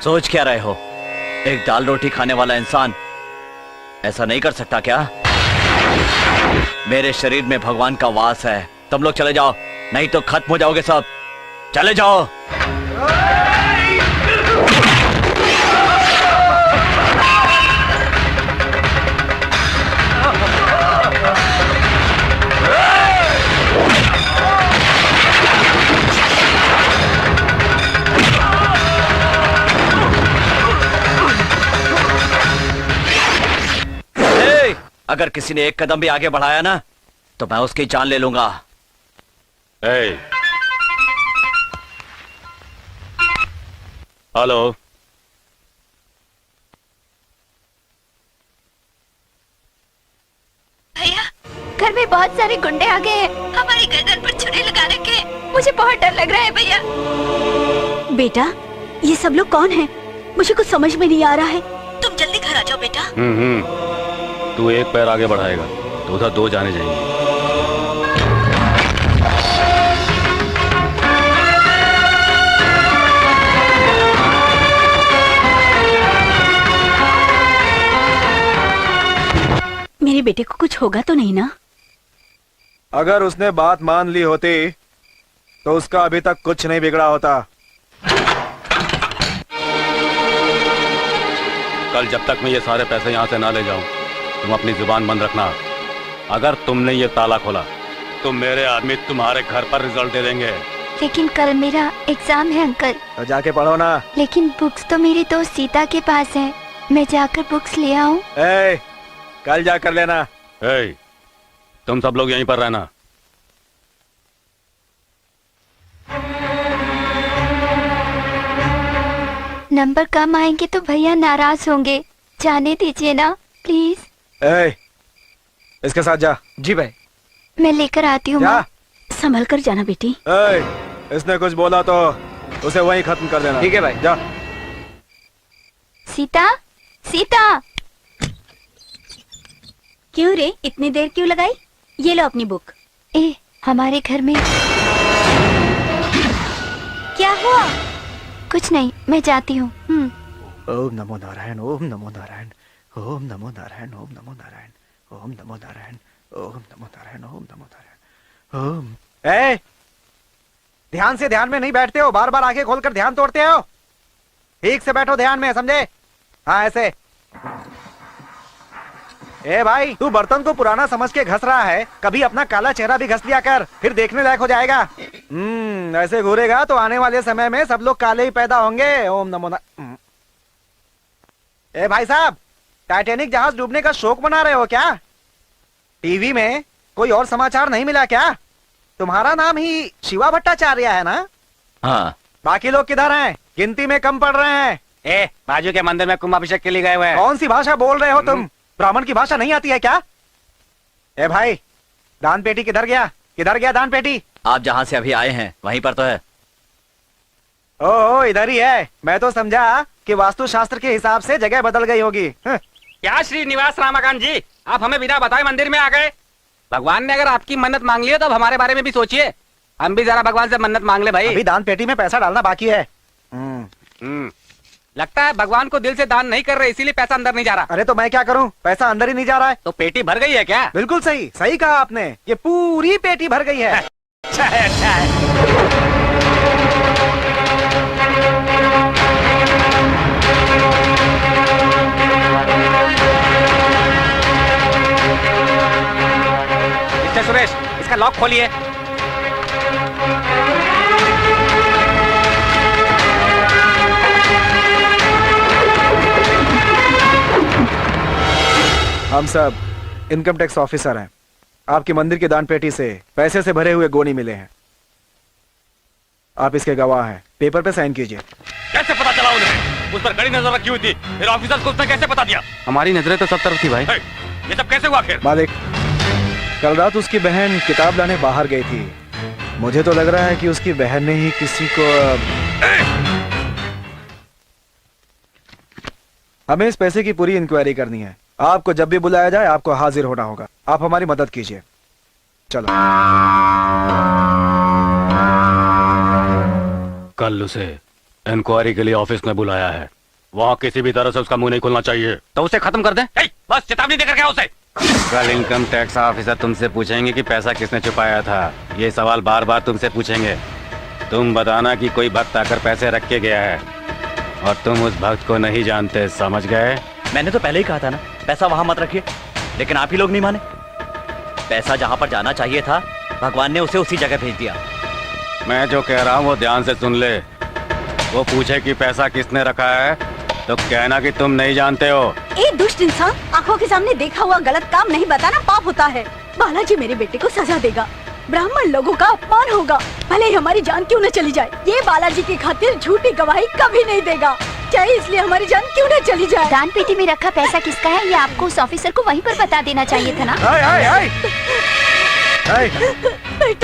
[SPEAKER 5] सोच क्या रहे हो? एक दाल रोटी खाने वाला इंसान ऐसा नहीं कर सकता क्या? मेरे शरीर में भगवान का वास है। तुम लोग चले जाओ, नहीं तो खत्म हो जाओगे सब। चले जाओ। अगर किसी ने एक कदम भी आगे बढ़ाया ना तो मैं उसकी जान ले लूंगा।
[SPEAKER 2] हेलो।
[SPEAKER 4] भैया, घर में बहुत सारे गुंडे आ गए हैं। हमारी गर्दन पर छुरी लगा रखे हैं। मुझे बहुत डर लग रहा है भैया।
[SPEAKER 6] बेटा, ये सब लोग कौन हैं? मुझे कुछ समझ में नहीं आ रहा है। तुम जल्दी घर आ जाओ बेटा।
[SPEAKER 2] तू एक पैर आगे बढ़ाएगा तो उधर दो जाने जाएंगे।
[SPEAKER 6] मेरे बेटे को कुछ होगा तो नहीं ना?
[SPEAKER 3] अगर उसने बात मान ली होती तो उसका अभी तक कुछ नहीं बिगड़ा होता।
[SPEAKER 2] कल जब तक मैं ये सारे पैसे यहाँ से ना ले जाऊं, तुम अपनी जुबान बंद रखना। अगर तुमने ये ताला खोला तो मेरे आदमी तुम्हारे घर पर रिजल्ट दे देंगे।
[SPEAKER 4] लेकिन कल मेरा एग्जाम है अंकल।
[SPEAKER 3] तो जाके पढ़ो ना।
[SPEAKER 4] लेकिन बुक्स तो मेरी दोस्त सीता के पास है। मैं जाकर बुक्स ले आऊं?
[SPEAKER 3] कल जाकर लेना।
[SPEAKER 2] तुम सब लोग यहीं पर रहना।
[SPEAKER 4] नंबर कम आएंगे तो भैया नाराज होंगे। जाने दीजिए ना प्लीज।
[SPEAKER 3] इसके साथ जा।
[SPEAKER 1] जी भाई।
[SPEAKER 4] मैं लेकर आती हूँ।
[SPEAKER 6] संभल कर जाना बेटी।
[SPEAKER 3] इसने कुछ बोला तो उसे वहीं खत्म कर देना।
[SPEAKER 1] ठीक है भाई।
[SPEAKER 3] जा।
[SPEAKER 4] सीता, सीता।
[SPEAKER 6] क्यों रे, इतनी देर क्यों लगाई? ये लो अपनी बुक।
[SPEAKER 4] हमारे घर में
[SPEAKER 6] क्या हुआ?
[SPEAKER 4] कुछ नहीं, मैं जाती हूँ।
[SPEAKER 3] ओम नमो नारायण, ओम नमो नारायण, ओम नमो नारायण, ओम नमो नारायण, ओम नमो नारायण, ओम नमो नारायण, ओम नमो नारायण, ओम। ध्यान से ध्यान में नहीं बैठते हो, बार बार आंखें खोलकर ध्यान तोड़ते हो। ठीक से बैठो ध्यान में, समझे? हाँ ऐसे। भाई, तू बर्तन को पुराना समझ के घस रहा है, कभी अपना काला चेहरा भी घस लिया कर, फिर देखने लायक हो जाएगा। ऐसे घूरेगा तो आने वाले समय में सब लोग काले ही पैदा होंगे। ओम नमो नारायण। भाई साहब, टाइटैनिक जहाज डूबने का शोक मना रहे हो क्या? टीवी में कोई और समाचार नहीं मिला क्या? तुम्हारा नाम ही शिवा भट्टाचार्य है ना?
[SPEAKER 5] हाँ।
[SPEAKER 3] बाकी लोग किधर हैं? गिनती में कम पड़ रहे हैं।
[SPEAKER 10] बाजू के मंदिर में कुंभाभिषेक के लिए गए हुए हैं।
[SPEAKER 3] कौन सी भाषा बोल रहे हो तुम? ब्राह्मण की भाषा नहीं आती है क्या? भाई, दान पेटी किधर गया? किधर गया दान पेटी?
[SPEAKER 5] आप जहाँ से अभी आए हैं वहीं पर तो है।
[SPEAKER 3] ओह, इधर ही है। मैं तो समझा कि वास्तु शास्त्र के हिसाब से जगह बदल गई होगी।
[SPEAKER 10] क्या श्रीनिवास रामाकांत जी, आप हमें बिना बताए मंदिर में आ गए? भगवान ने अगर आपकी मन्नत मांग ली है तो अब हमारे बारे में भी सोचिए। हम भी जरा भगवान से मन्नत मांग ले भाई।
[SPEAKER 3] अभी दान पेटी में पैसा डालना बाकी है।
[SPEAKER 10] लगता है भगवान को दिल से दान नहीं कर रहे, इसीलिए पैसा अंदर नहीं जा रहा।
[SPEAKER 3] अरे तो मैं क्या करूं? पैसा अंदर ही नहीं जा रहा है।
[SPEAKER 10] तो पेटी भर गई है क्या?
[SPEAKER 3] बिल्कुल सही, सही कहा आपने। ये पूरी पेटी भर गई है।
[SPEAKER 10] अच्छा है, अच्छा है। मिस्टर सुरेश, इसका लॉक खोलिए।
[SPEAKER 3] हम सब इनकम टैक्स ऑफिसर हैं। आपके मंदिर की दान पेटी से पैसे से भरे हुए गोनी मिले हैं। आप इसके गवाह हैं। पेपर पे साइन कीजिए।
[SPEAKER 2] कैसे पता चला उन्हें? उस पर कड़ी नजर रखी हुई थी, फिर ऑफिसर को उसने कैसे पता दिया? हमारी नजरें तो सब तरफ थी भाई। ये सब कैसे हुआ आखिर?
[SPEAKER 3] मालिक, कल रात उसकी बहन किताब लाने बाहर गई थी। मुझे तो लग रहा है कि उसकी बहन ने ही किसी को। हमें इस पैसे की पूरी इंक्वायरी करनी है। आपको जब भी बुलाया जाए आपको हाजिर होना होगा। आप हमारी मदद कीजिए। चलो।
[SPEAKER 2] कल उसे इंक्वायरी के लिए ऑफिस में बुलाया है। वहाँ किसी भी तरह से उसका मुंह नहीं खुलना चाहिए।
[SPEAKER 10] तो उसे खत्म कर दें। बस चेतावनी देकर क्या उसे?
[SPEAKER 2] कल इनकम टैक्स ऑफिसर तुमसे पूछेंगे कि पैसा किसने छुपाया था। ये सवाल बार बार तुमसे पूछेंगे। तुम बताना कि कोई भक्त आकर पैसे रख के गया है और तुम उस भक्त को नहीं जानते, समझ गए?
[SPEAKER 5] मैंने तो पहले ही कहा था ना, पैसा वहां मत रखिए, लेकिन आप ही लोग नहीं माने। पैसा जहां पर जाना चाहिए था, भगवान ने उसे उसी जगह भेज दिया।
[SPEAKER 2] मैं जो कह रहा हूँ वो ध्यान से सुन ले। वो पूछे कि पैसा किसने रखा है तो कहना कि तुम नहीं जानते हो।
[SPEAKER 6] ए दुष्ट इंसान, आंखों के सामने देखा हुआ गलत काम नहीं बताना पाप होता है। बालाजी मेरे बेटे को सजा देगा। ब्राह्मण लोगों का अपमान होगा। भले ही हमारी जान क्यों न चली जाए, ये बालाजी की खातिर झूठी गवाही कभी नहीं देगा, चाहे इसलिए हमारी जान क्यों न चली जाए।
[SPEAKER 4] दान पेटी में रखा पैसा किसका है ये आपको उस ऑफिसर को वहीं पर बता देना चाहिए था ना।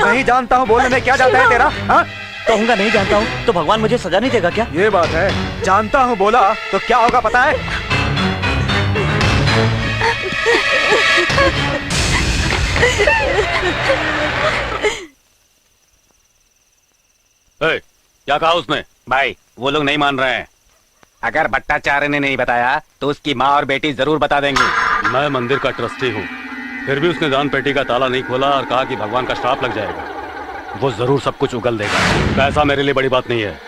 [SPEAKER 8] नहीं जानता हूँ बोलने में क्या जाता है तेरा? हाँ?
[SPEAKER 5] कहूँगा नहीं जानता हूँ तो भगवान मुझे सजा नहीं देगा क्या?
[SPEAKER 8] ये बात है, जानता हूँ बोला तो क्या होगा पता है?
[SPEAKER 2] क्या कहा उसने?
[SPEAKER 10] भाई वो लोग नहीं मान रहे हैं। अगर भट्टाचार्य ने नहीं बताया तो उसकी माँ और बेटी जरूर बता देंगी।
[SPEAKER 2] मैं मंदिर का ट्रस्टी हूँ, फिर भी उसने दान पेटी का ताला नहीं खोला और कहा कि भगवान का श्राप लग जाएगा। वो जरूर सब कुछ उगल देगा। पैसा मेरे लिए बड़ी बात नहीं है,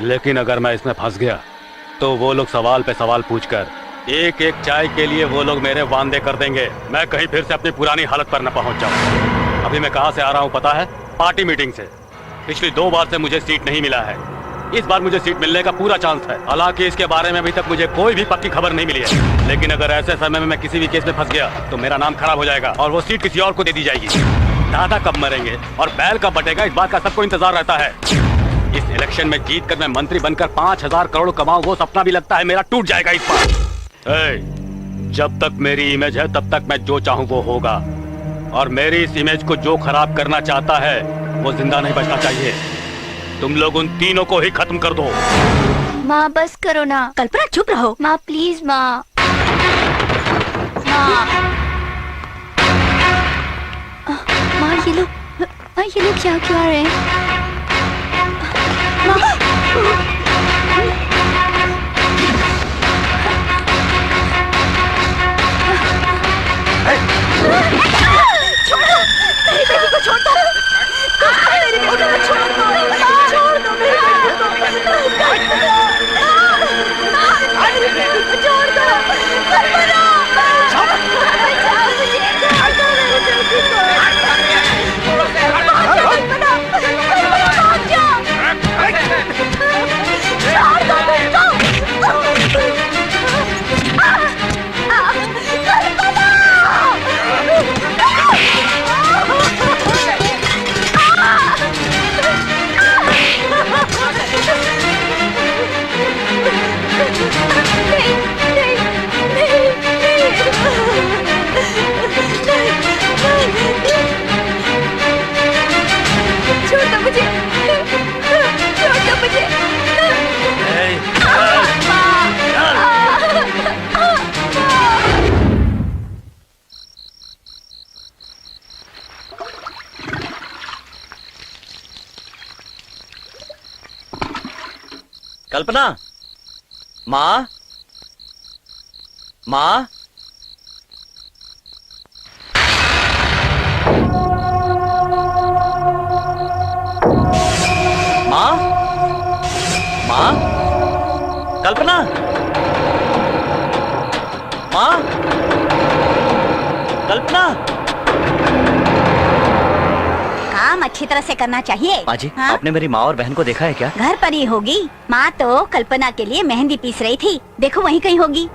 [SPEAKER 2] लेकिन अगर मैं इसमें फंस गया तो वो लोग सवाल पे सवाल पूछकर एक एक चाय के लिए वो लोग मेरे वांदे कर देंगे। मैं कहीं फिर से अपनी पुरानी हालत पर न पहुंच जाऊं। अभी मैं कहां से आ रहा हूं पता है? पार्टी मीटिंग से। पिछली 2 बार से मुझे सीट नहीं मिला है, इस बार मुझे सीट मिलने का पूरा चांस है। हालांकि इसके बारे में अभी तक मुझे कोई भी पक्की खबर नहीं मिली है, लेकिन अगर ऐसे समय में मैं किसी भी केस में फंस गया तो मेरा नाम खराब हो जाएगा और वो सीट किसी और को दे दी जाएगी। दादा कब मरेंगे और बैल कब बटेगा, इस बात का सबको इंतजार रहता है। इस इलेक्शन में जीत कर मैं मंत्री बनकर 5,000 करोड़ कमाऊं, वो सपना भी लगता है मेरा टूट जाएगा इस बार। जब तक मेरी इमेज है तब तक मैं जो चाहूं वो होगा, और मेरी इस इमेज को जो खराब करना चाहता है वो जिंदा नहीं बचना चाहिए। तुम लोग उन तीनों को ही खत्म कर दो।
[SPEAKER 4] माँ बस करो ना।
[SPEAKER 6] कल्पना चुप रहो।
[SPEAKER 4] माँ प्लीज माँ। माँ ये लोग क्या क्या रहे हैं?
[SPEAKER 6] छोड़ो मेरी बेटी को, छोड़ दो मेरी बेटी को, छोड़ दो मेरी बेटी को, छोड़ दो कल्पना, बचाओ मुझे, छोड़ दो मेरी बेटी को, कल्पना, छोड़ दो मेरे को।
[SPEAKER 5] कल्पना, माँ, माँ, माँ, माँ, कल्पना, माँ, कल्पना।
[SPEAKER 6] काम अच्छी तरह से करना चाहिए।
[SPEAKER 5] माँ जी,
[SPEAKER 6] हाँ?
[SPEAKER 5] आपने मेरी माँ और बहन को देखा है क्या?
[SPEAKER 6] घर पर ही होगी। माँ तो कल्पना के लिए मेहंदी पीस रही थी, देखो वहीं कहीं होगी।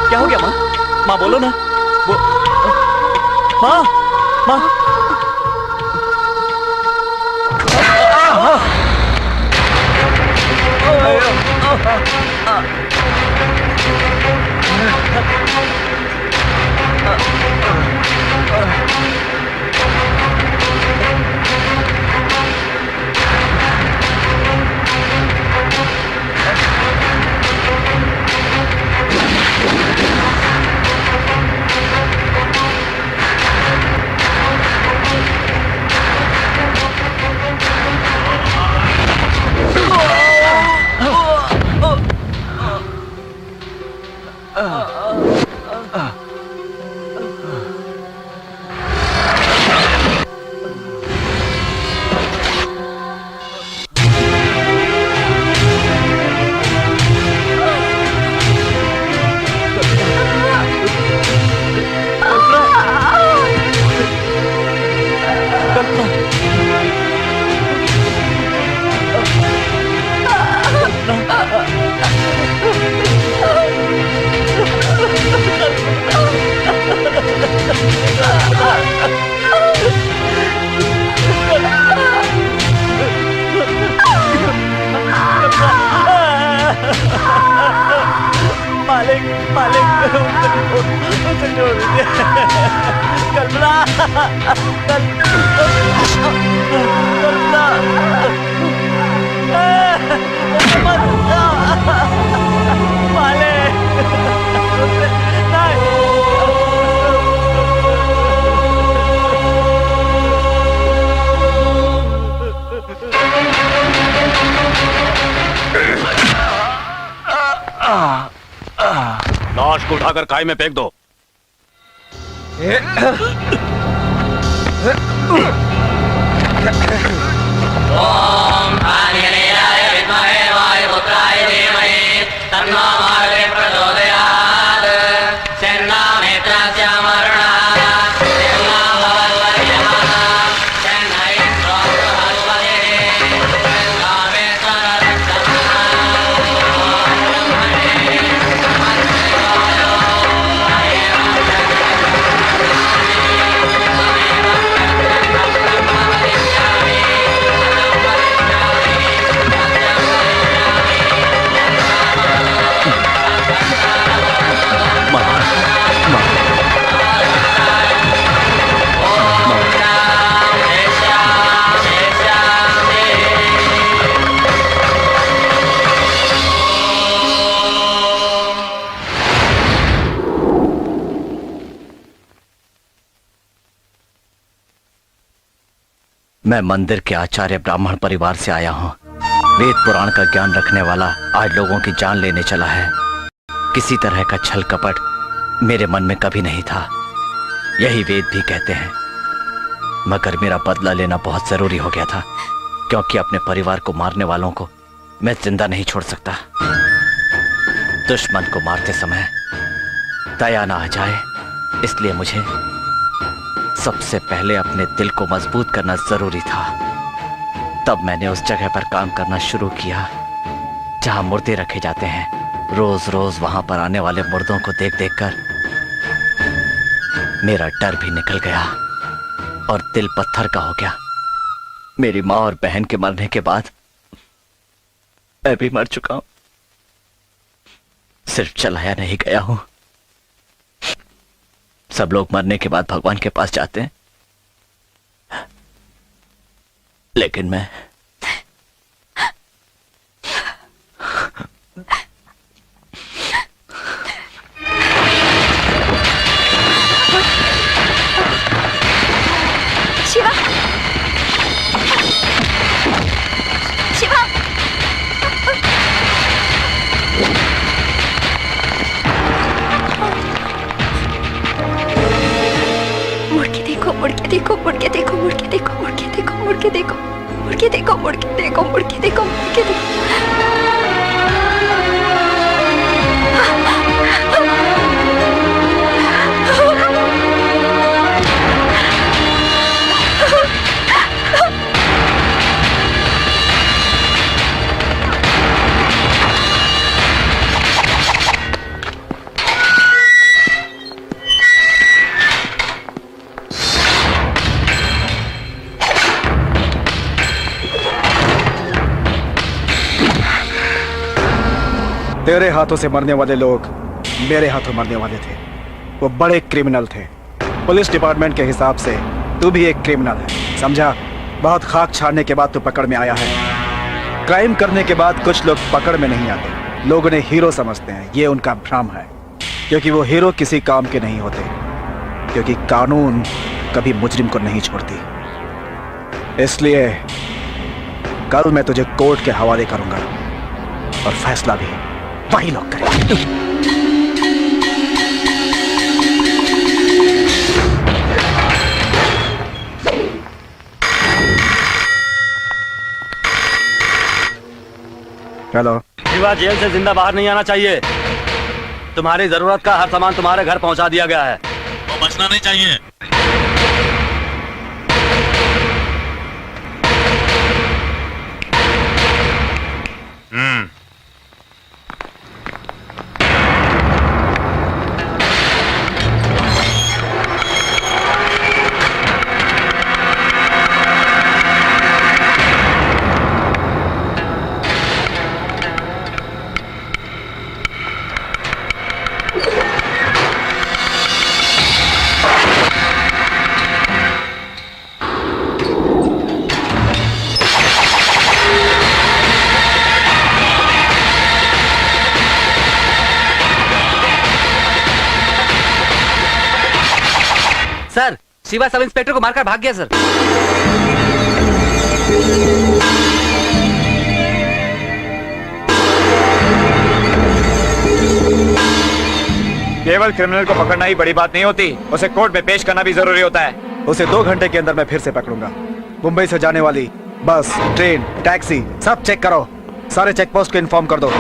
[SPEAKER 5] क्या हो गया माँ? माँ बोलो ना। माँ, माँ।
[SPEAKER 1] मालिक मालिक उसे छोड़ दीजिए। कल्पना
[SPEAKER 2] लाश को उठाकर खाई में फेंक दो।
[SPEAKER 9] ओम आंजनेयाय विद्महे वायुपुत्राय धीमहि तन्नो मारुतिः प्रचोदयात्। सेन्नामेत्रास्यामरुणः सेन्नां भवद्वर्यः सेन्नैत्रो बृहस्पतिः सेन्नामेश्वररक्षसः।
[SPEAKER 5] मैं मंदिर के आचार्य ब्राह्मण परिवार से आया हूँ। वेद पुराण का ज्ञान रखने वाला आज लोगों की जान लेने चला है। किसी तरह का छल कपट मेरे मन में कभी नहीं था, यही वेद भी कहते हैं। मगर मेरा बदला लेना बहुत जरूरी हो गया था, क्योंकि अपने परिवार को मारने वालों को मैं जिंदा नहीं छोड़ सकता। दुश्मन को मारते समय दया ना आ जाए, इसलिए मुझे सबसे पहले अपने दिल को मजबूत करना जरूरी था। तब मैंने उस जगह पर काम करना शुरू किया जहां मुर्दे रखे जाते हैं। रोज रोज वहां पर आने वाले मुर्दों को देख देखकर मेरा डर भी निकल गया और दिल पत्थर का हो गया। मेरी माँ और बहन के मरने के बाद मैं भी मर चुका हूं, सिर्फ चलाया नहीं गया हूं। सब लोग मरने के बाद भगवान के पास जाते हैं, लेकिन मैं
[SPEAKER 4] शिवा शिवा मुड़ के देखो, मुड़ के देखो, मुड़ के देखो, मुड़ के देखो, मुड़ के देखो, मुड़ के देखो, मुड़ के देखो, मुड़ के देखो, मुड़ के देखो, मुड़ के देखो।
[SPEAKER 3] तेरे हाथों से मरने वाले लोग मेरे हाथों मरने वाले थे। वो बड़े क्रिमिनल थे। पुलिस डिपार्टमेंट के हिसाब से तू भी एक क्रिमिनल है, समझा? बहुत खाक छाड़ने के बाद तू पकड़ में आया है। क्राइम करने के बाद कुछ लोग पकड़ में नहीं आते, लोग उन्हें हीरो समझते हैं। ये उनका भ्रम है, क्योंकि वो हीरो किसी काम के नहीं होते, क्योंकि कानून कभी मुजरिम को नहीं छोड़ती। इसलिए कल मैं तुझे कोर्ट के हवाले करूंगा और फैसला भी वही लोग करेंगे। हेलो।
[SPEAKER 2] शिवा, जेल से जिंदा बाहर नहीं आना चाहिए। तुम्हारी जरूरत का हर सामान तुम्हारे घर पहुंचा दिया गया है।
[SPEAKER 11] वो बचना नहीं चाहिए।
[SPEAKER 10] सर शिवा सब इंस्पेक्टर को मारकर भाग गया सर।
[SPEAKER 1] केवल क्रिमिनल को पकड़ना ही बड़ी बात नहीं होती, उसे कोर्ट में पेश करना भी जरूरी होता है।
[SPEAKER 3] उसे 2 घंटे के अंदर मैं फिर से पकड़ूंगा। मुंबई से जाने वाली बस, ट्रेन, टैक्सी सब चेक करो। सारे चेक पोस्ट को इन्फॉर्म कर दो।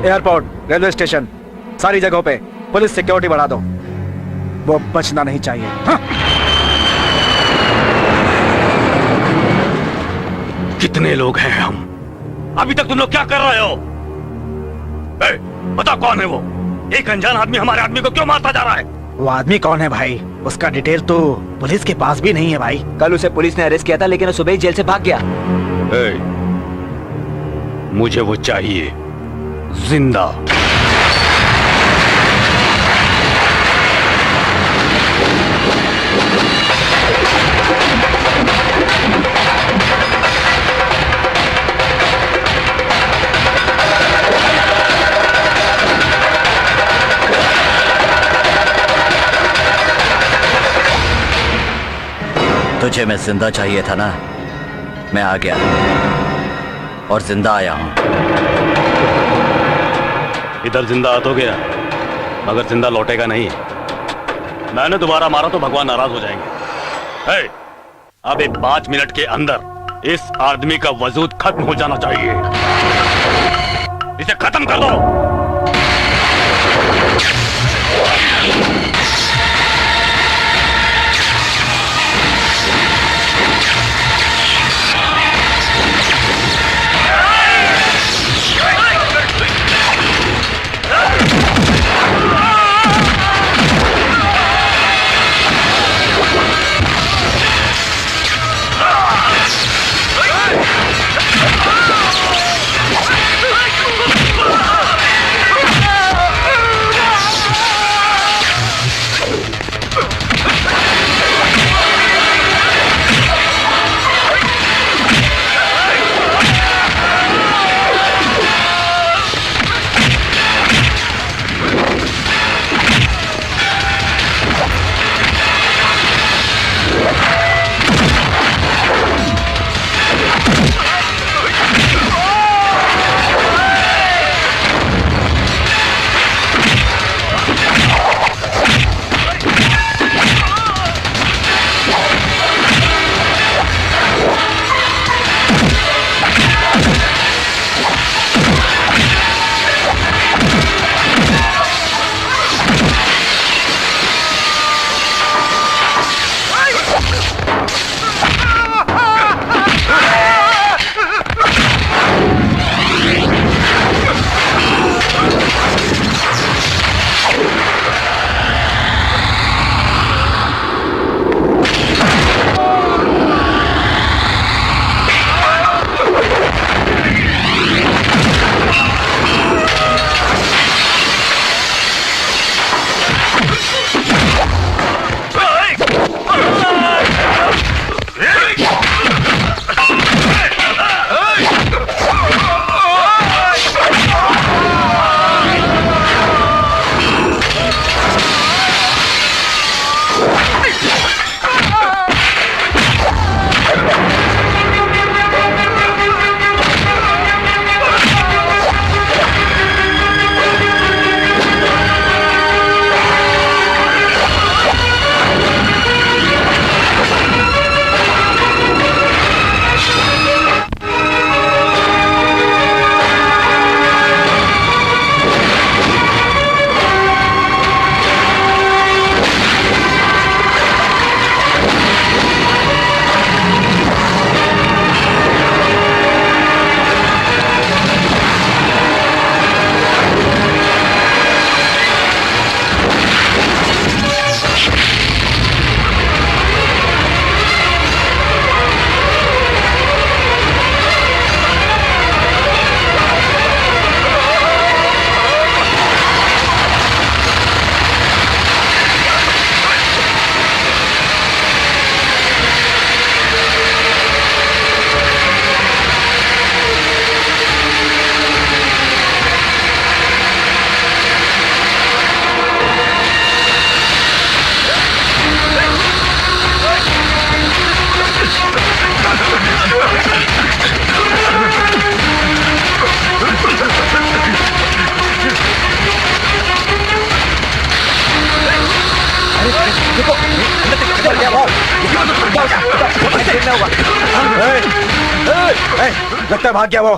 [SPEAKER 3] एयरपोर्ट, रेलवे स्टेशन, सारी जगहों पे पुलिस सिक्योरिटी बढ़ा दो। वो बचना नहीं चाहिए। हाँ?
[SPEAKER 2] कितने लोग हैं हम? अभी तक तुम लोग क्या कर रहे हो? बता कौन है वो? एक अनजान आदमी हमारे आदमी को क्यों मारता जा रहा है?
[SPEAKER 3] वो आदमी कौन है भाई? उसका डिटेल तो पुलिस के पास भी नहीं है भाई।
[SPEAKER 1] कल उसे पुलिस ने अरेस्ट किया था, लेकिन वो सुबह ही जेल से भाग गया।
[SPEAKER 2] मुझे वो चाहिए जिंदा।
[SPEAKER 5] तुझे मैं जिंदा चाहिए था ना, मैं आ गया और जिंदा आया हूं।
[SPEAKER 2] इधर जिंदा आ तो गया, मगर जिंदा लौटेगा नहीं। मैंने दोबारा मारा तो भगवान नाराज हो जाएंगे। अब एक 5 मिनट के अंदर इस आदमी का वजूद खत्म हो जाना चाहिए। इसे खत्म कर दो।
[SPEAKER 8] मर गया वो। एक्सीडेंट हुआ।
[SPEAKER 3] लगता है भाग गया वो।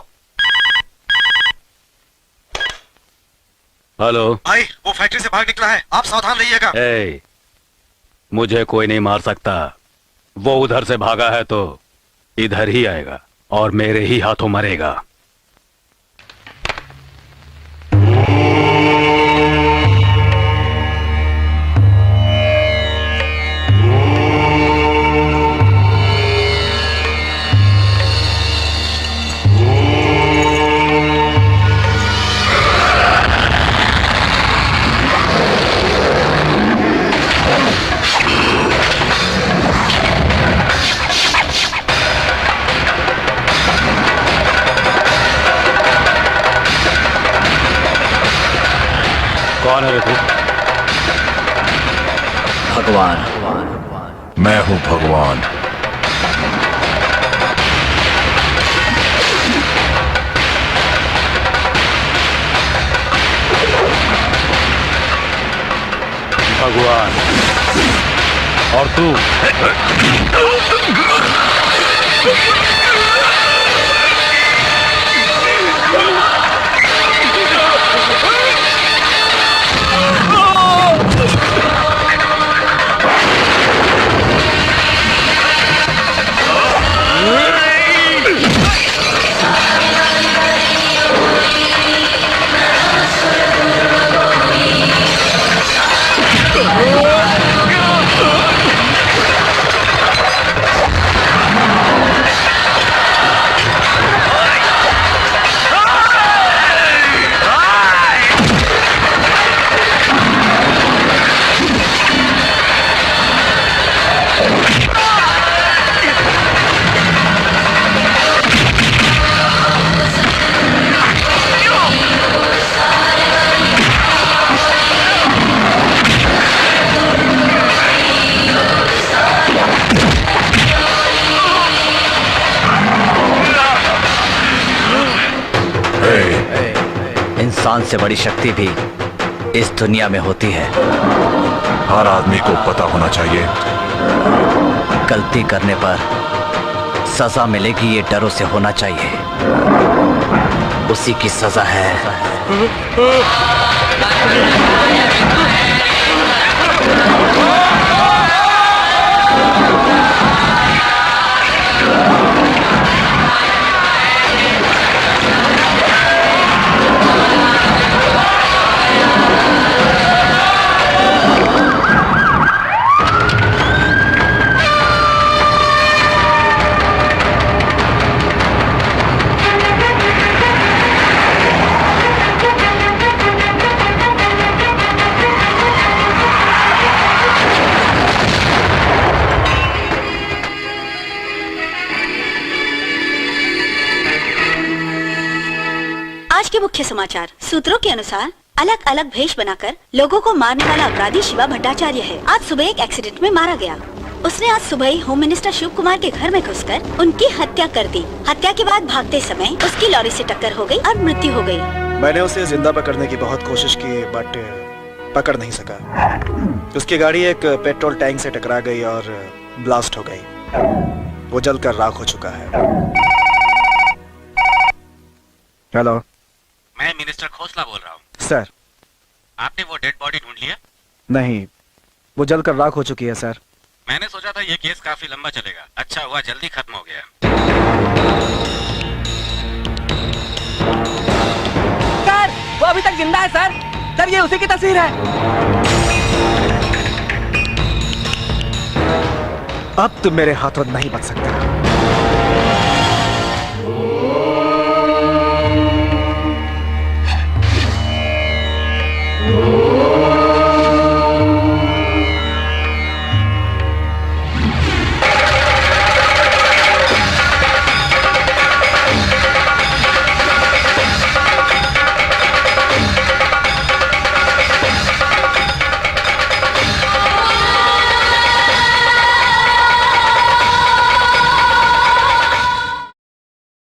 [SPEAKER 2] हेलो।
[SPEAKER 3] भाई वो फैक्ट्री से भाग निकला है, आप सावधान रहिएगा।
[SPEAKER 2] ए, मुझे कोई नहीं मार सकता। वो उधर से भागा है तो इधर ही आएगा और मेरे ही हाथों मरेगा। कौन है रे तू?
[SPEAKER 5] भगवान।
[SPEAKER 11] मैं हूं भगवान।
[SPEAKER 2] भगवान। और तू?
[SPEAKER 5] इंसान से बड़ी शक्ति भी इस दुनिया में होती है।
[SPEAKER 11] हर आदमी को पता होना चाहिए।
[SPEAKER 5] गलती करने पर सजा मिलेगी, ये डरों से होना चाहिए। उसी की सजा है।
[SPEAKER 6] आज के मुख्य समाचार। सूत्रों के अनुसार अलग अलग भेष बनाकर लोगों को मारने वाला अपराधी शिवा भट्टाचार्य है। आज सुबह एक एक्सीडेंट में मारा गया। उसने आज सुबह ही होम मिनिस्टर शिव कुमार के घर में घुसकर उनकी हत्या कर दी। हत्या के बाद भागते समय उसकी लॉरी से टक्कर हो गई और मृत्यु हो गई।
[SPEAKER 3] मैंने उसे जिंदा पकड़ने की बहुत कोशिश की, बट पकड़ नहीं सका। उसकी गाड़ी एक पेट्रोल टैंक से टकरा गई और ब्लास्ट हो गई। वो जलकर राख हो चुका है। हेलो,
[SPEAKER 7] मैं मिनिस्टर खोसला बोल रहा हूँ।
[SPEAKER 3] सर।
[SPEAKER 7] आपने वो डेड बॉडी ढूंढ लिया?
[SPEAKER 3] नहीं, वो जलकर राख हो चुकी है सर।
[SPEAKER 7] मैंने सोचा था ये केस काफी लंबा चलेगा। अच्छा हुआ जल्दी खत्म हो गया।
[SPEAKER 10] सर वो अभी तक जिंदा है सर। सर ये उसी की तस्वीर है।
[SPEAKER 3] अब तुम मेरे हाथों नहीं बच सकता।